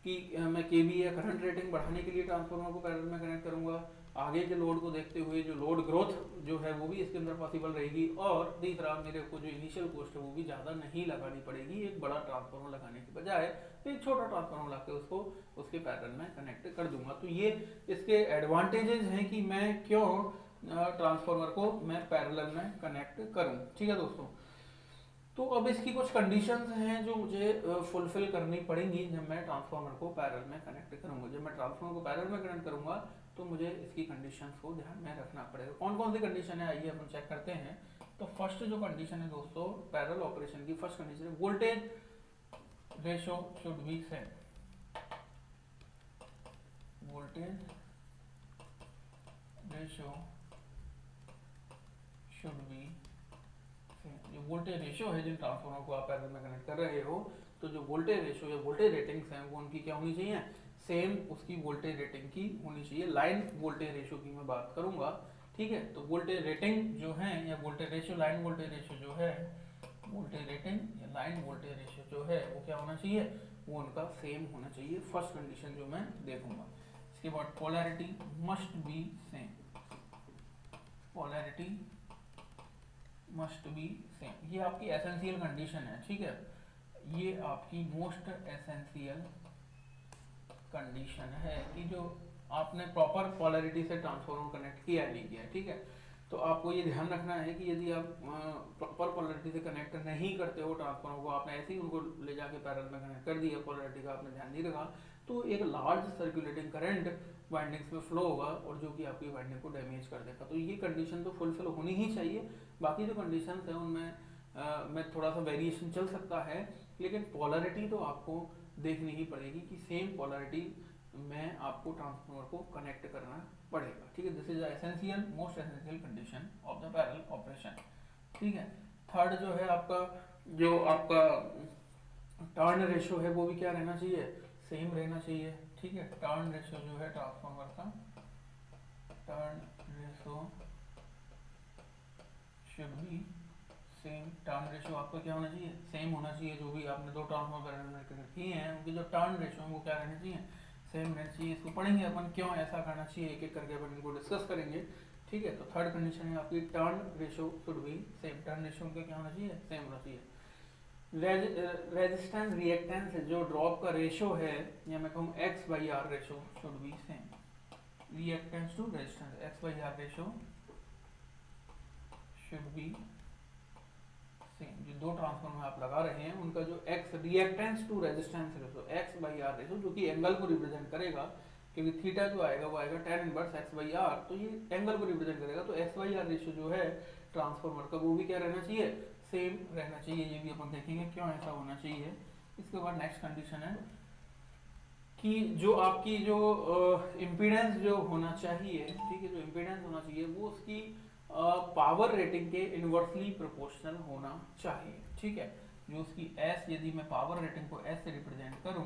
कि मैं केवी या करंट रेटिंग बढ़ाने के लिए ट्रांसफार्मर को पैरेलल में कनेक्ट करूंगा, आगे के लोड को देखते हुए जो लोड ग्रोथ जो है वो भी इसके अंदर पॉसिबल रहेगी, और तीसरा मेरे को जो इनिशियल कॉस्ट है वो भी ज़्यादा नहीं लगानी पड़ेगी, एक बड़ा ट्रांसफार्मर लगाने के बजाय एक छोटा ट्रांसफार्मर लाके उसको उसके पैरेलल में कनेक्ट कर दूंगा। तो ये इसके एडवांटेजेस हैं कि मैं क्यों ट्रांसफार्मर को मैं पैरेलल में कनेक्ट करूं, ठीक है दोस्तों। तो अब इसकी कुछ कंडीशंस हैं जो मुझे फुलफिल करनी पड़ेंगी जब मैं ट्रांसफार्मर को पैरेलल में कनेक्ट करूंगा। जब मैं ट्रांसफार्मर को पैरेलल में कनेक्ट करूंगा तो मुझे इसकी कंडीशंस को ध्यान में रखना पड़ेगा। कौन कौन सी कंडीशन है आइए अपन चेक करते हैं। तो फर्स्ट जो कंडीशन है दोस्तों पैरेलल ऑपरेशन की, फर्स्ट कंडीशन है voltage ratio should be same, voltage ratio should B, जो वोल्टेज रेशियो है जिन ट्रांसफार्मर को आप पैरेलल में कनेक्ट कर रहे हो, तो जो वोल्टेज रेशियो या वोल्टेज रेटिंग्स हैं वो उनकी क्या होनी चाहिए, सेम उसकी वोल्टेज रेटिंग की होनी चाहिए। लाइन वोल्टेज रेशियो की मैं बात करूंगा, ठीक है। तो वोल्टेज रेटिंग जो है या voltage ratio, line voltage ratio जो है, वोल्टेज रेटिंग या लाइन वोल्टेज रेशियो जो है वो क्या होना चाहिए, वो उनका सेम होना चाहिए, फर्स्ट कंडीशन जो मैं देखूंगा। इसके बाद polarity must be same, polarity must be same, ये आपकी एसेंशियल कंडीशन है, ठीक है, ये आपकी मोस्ट एसेंशियल कंडीशन है कि जो आपने प्रॉपर पोलैरिटी से ट्रांसफार्मर कनेक्ट किया है नहीं किया है, ठीक है। तो आपको ये ध्यान रखना है कि यदि आप प्रॉपर पोलैरिटी से कनेक्ट नहीं करते हो ट्रांसफार्मर को, आपने ऐसे ही उनको ले जाके पैरेलल में कनेक्ट कर दिया, पोलैरिटी का आपने ध्यान नहीं रखा, तो एक लार्ज सर्कुलेटिंग करंट वाइंडिंग्स में फ्लो होगा और जो कि आपकी वाइंडिंग को डैमेज कर देगा। तो ये कंडीशन तो फुलफिल होनी ही चाहिए। बाकी जो कंडीशंस हैं उनमें में थोड़ा सा वेरिएशन चल सकता है, लेकिन पोलैरिटी तो आपको देखनी ही पड़ेगी कि सेम पोलैरिटी में आपको ट्रांसफार्मर को कनेक्ट करना पड़ेगा, ठीक है। This is essential most essential condition of the parallel operation, ठीक है। थर्ड जो है आपका, जो आपका टर्न रेशो है वो भी क्या रहना चाहिए, सेम रहना चाहिए, ठीक है। टर्न रेशो जो है ट्रांसफार्मर का, turn ratio should be same. Turn ratio आपका क्या होना चाहिए, सेम होना चाहिए। जो भी आपने दो ट्रांसफार्मर किए हैं उनके जो टर्न रेशो है वो क्या रहना चाहिए, सेम रहना चाहिए। इसको पढ़ेंगे अपन क्यों ऐसा करना चाहिए, एक एक करके अपन इनको डिस्कस करेंगे, ठीक है। तो थर्ड कंडीशन है आपकी turn ratio should be same. Turn ratio उनका क्या होना चाहिए, सेम होना चाहिए। रेजिस्टेंस रिएक्टेंस जो ड्रॉप का रेशो है, या मैं कहूँ X by R ratio should be same. Reactance to resistance X by R ratio should be same. जो दो ट्रांसफार्मर आप लगा रहे हैं उनका जो X reactance to resistance ratio X by R ratio, जो कि एंगल को रिप्रेजेंट करेगा, क्योंकि थीटा जो आएगा वो आएगा tan inverse X by R, तो ये एंगल को रिप्रेजेंट करेगा। तो एक्स बाई आर रेशो जो है ट्रांसफार्मर का वो भी क्या रहना चाहिए, सेम रहना चाहिए। ये भी अपन देखेंगे क्यों ऐसा होना चाहिए। इसके बाद नेक्स्ट कंडीशन है कि जो आपकी जो इम्पीडेंस जो होना चाहिए, ठीक है, जो इम्पीडेंस होना चाहिए वो उसकी पावर रेटिंग के इनवर्सली प्रोपोर्शनल होना चाहिए, ठीक है। जो उसकी एस, यदि मैं पावर रेटिंग को एस से रिप्रेजेंट करूं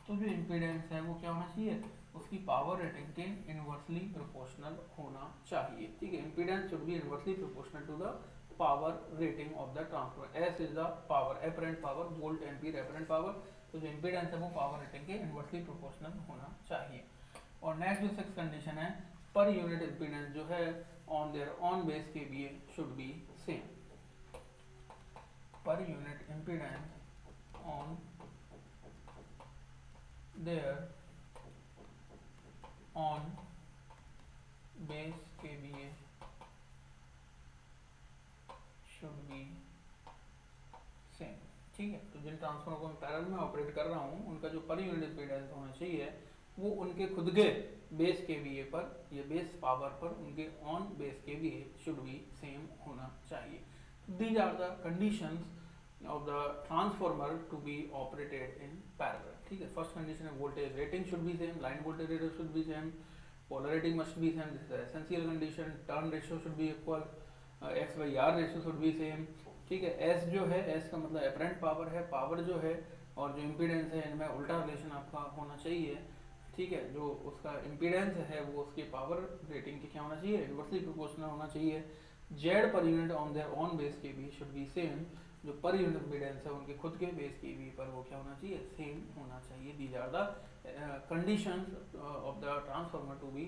तो जो इम्पीडेंस है वो क्या होना चाहिए, उसकी पावर रेटिंग के इनवर्सली प्रोपोर्शनल होना चाहिए, ठीक है। Impedance should be inversely proportional to the power rating of the transformer. S is the power, apparent power, volt ampere apparent power. तो जो इम्पीडेंस है वो पावर रेटिंग के इनवर्सली प्रोपोर्शनल होना चाहिए। और नेक्स्ट जो सिक्स कंडीशन है, पर यूनिट इम्पीडेंस जो है on their own base KVA should be same. Per unit impedance on their on base KVA should be same, ठीक है। तो जिन ट्रांसफार्मर को मैं पैरेलल में ऑपरेट कर रहा हूँ उनका जो पर यूनिट इम्पीडेंस होना चाहिए वो उनके खुद के बेस केवीए पर, ये बेस पावर पर उनके on base kVA should be same होना चाहिए। These are the conditions of the transformer to be operated in parallel, ठीक है। फर्स्ट कंडीशन है voltage rating should be same, line voltage rating should be same, polarity must be same, this is the essential condition. Turn ratio should be equal, X by R ratio should be same, ठीक है। S जो है, S का मतलब apparent power है, power जो है और जो इम्पीडेंस है इनमें उल्टा रिलेशन आपका होना चाहिए, ठीक है। जो उसका इम्पीडेंस है वो उसके पावर रेटिंग के क्या होना चाहिए, इनवर्सली प्रोपोर्शनल होना चाहिए। Z per unit on their on base के भी शुड बी सेम। जो पर यूनिट इम्पीडेंस है उनके खुद के बेस के भी पर वो क्या होना चाहिए, सेम होना चाहिए। These are the conditions of the transformer to be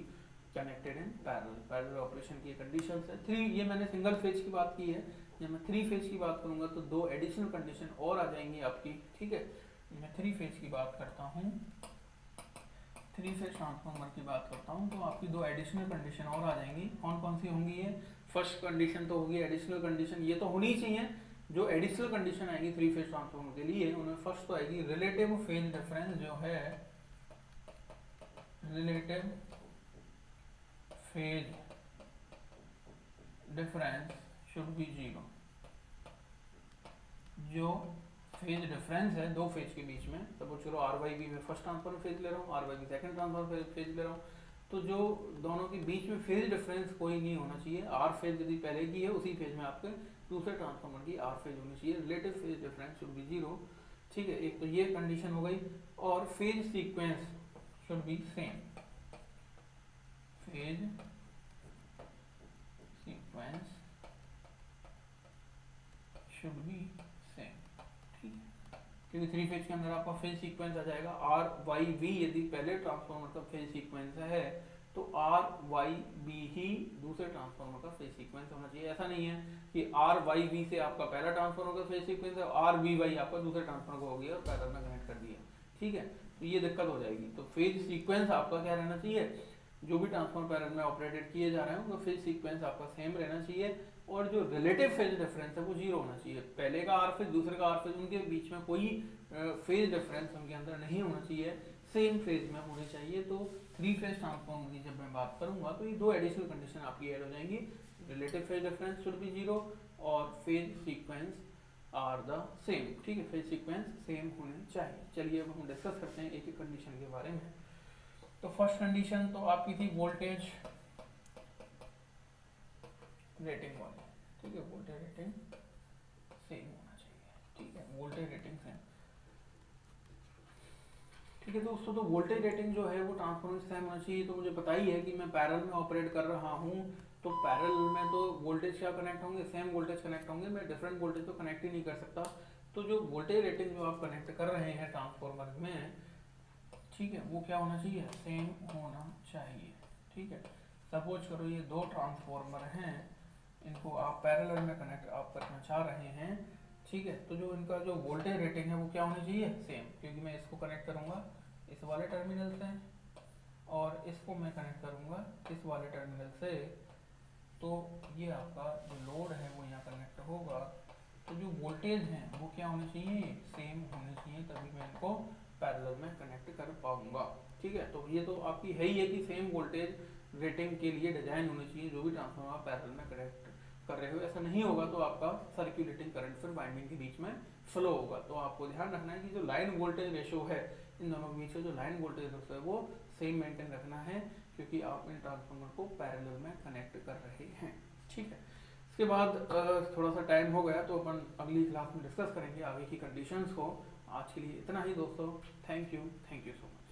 connected in parallel. Parallel operation की कंडीशंस है थ्री। ये मैंने सिंगल फेज की बात की है, जब मैं थ्री फेज की बात करूंगा तो दो एडिशनल कंडीशन और आ जाएंगी आपकी, ठीक है। मैं थ्री फेज की बात करता हूँ, थ्री फेज ट्रांसफार्मर की बात करता हूँ तो आपकी दो एडिशनल कंडीशन और आ जाएंगी। कौन कौन सी होंगी ये, फर्स्ट कंडीशन तो होगी एडिशनल कंडीशन, ये तो होनी चाहिए। जो एडिशनल कंडीशन आएगी थ्री फेज ट्रांसफार्मर के लिए उनमें फर्स्ट तो आएगी रिलेटिव फेज डिफरेंस जो है, relative phase difference should be zero. जो फेज डिफरेंस है दो फेज के बीच में, सपोज करो आर वाई बी में फर्स्ट ट्रांसफार्मर फेज ले रहा हूँ, R Y B second transformer phase ले रहा हूँ, तो जो दोनों के बीच में फेज डिफरेंस कोई नहीं होना चाहिए। आर फेज यदि पहले की है उसी फेज में आपके दूसरे ट्रांसफार्मर की आर फेज होनी चाहिए। Relative phase difference should be zero, ठीक है। एक तो ये कंडीशन हो गई। और phase sequence should be same, phase sequence should be same, ठीक है। क्योंकि थ्री फेज के अंदर आपका फेज सीक्वेंस आ जाएगा आर वाई बी। यदि पहले ट्रांसफार्मर का फेज सीक्वेंस है तो आर वाई बी ही दूसरे ट्रांसफार्मर का फेज सीक्वेंस होना चाहिए। ऐसा नहीं है कि आर वाई बी से आपका पहला ट्रांसफार्मर का फेज सीक्वेंस है, आर बी वाई आपका दूसरे ट्रांसफार्मर का हो गया और पैरेलल में कनेक्ट कर दिया, ठीक है। तो ये दिक्कत हो जाएगी। तो फेज सीक्वेंस आपका क्या रहना चाहिए, जो भी ट्रांसफार्मर पैरेलल में ऑपरेटेड किए जा रहे हैं उनका फेज सीक्वेंस आपका सेम रहना चाहिए। और जो रिलेटिव फेज डिफरेंस है वो जीरो होना चाहिए। पहले का आर फेज दूसरे का आर फेज, उनके बीच में कोई फेज डिफरेंस उनके अंदर नहीं होना चाहिए, सेम फेज में होने चाहिए। तो थ्री फेज ट्रांसफार्मर की जब मैं बात करूंगा तो ये दो एडिशनल कंडीशन आपकी ऐड हो जाएंगी। Relative phase difference should be zero और phase sequence are the same, ठीक है। फेज सीक्वेंस सेम होने चाहिए। चलिए अब हम डिस्कस करते हैं एक एक कंडीशन के बारे में। तो फर्स्ट कंडीशन तो आपकी थी वोल्टेज रेटिंग वाली, ठीक है, वोल्टेज रेटिंग सेम होना चाहिए, ठीक है, वोल्टेज रेटिंग सेम, ठीक है दोस्तों। तो वोल्टेज रेटिंग जो है वो ट्रांसफॉर्मर सेम होना चाहिए। तो मुझे पता ही है कि मैं पैरेलल में ऑपरेट कर रहा हूँ, तो पैरेलल में तो वोल्टेज क्या कनेक्ट होंगे, सेम वोल्टेज कनेक्ट होंगे, मैं डिफरेंट वोल्टेज तो कनेक्ट ही नहीं कर सकता। तो जो वोल्टेज रेटिंग जो आप कनेक्ट कर रहे हैं ट्रांसफॉर्मर में, ठीक है, वो क्या होना चाहिए, सेम होना चाहिए, ठीक है। सपोज करो ये दो ट्रांसफॉर्मर हैं, इनको आप पैरेलल में कनेक्ट आप करना चाह रहे हैं, ठीक है, तो जो इनका जो वोल्टेज रेटिंग है वो क्या होनी चाहिए, सेम, क्योंकि मैं इसको कनेक्ट करूंगा इस वाले टर्मिनल से और इसको मैं कनेक्ट करूंगा इस वाले टर्मिनल से, तो ये आपका जो लोड है वो यहाँ कनेक्ट होगा, तो जो वोल्टेज हैं वो क्या होने चाहिए, सेम होने चाहिए, तभी मैं इनको पैरेलल में कनेक्ट कर पाऊंगा, ठीक है। तो ये तो आपकी है ही है कि सेम वोल्टेज रेटिंग के लिए डिजाइन होनी चाहिए जो भी ट्रांसफार्मर आप पैरेलल में कनेक्ट कर रहे हो। ऐसा नहीं होगा तो आपका सर्कुलेटिंग करंट फिर वाइंडिंग के बीच में फ्लो होगा। तो आपको ध्यान रखना है कि जो लाइन वोल्टेज रेशो है इन दोनों के बीच में, जो लाइन वोल्टेज रेशो है वो सेम मेंटेन रखना है, क्योंकि आप इन ट्रांसफार्मर को पैरेलल में कनेक्ट कर रहे हैं, ठीक है। इसके बाद थोड़ा सा टाइम हो गया तो अपन अगली क्लास में डिस्कस करेंगे आगे की कंडीशंस को। आज के लिए इतना ही दोस्तों, थैंक यू सो मच।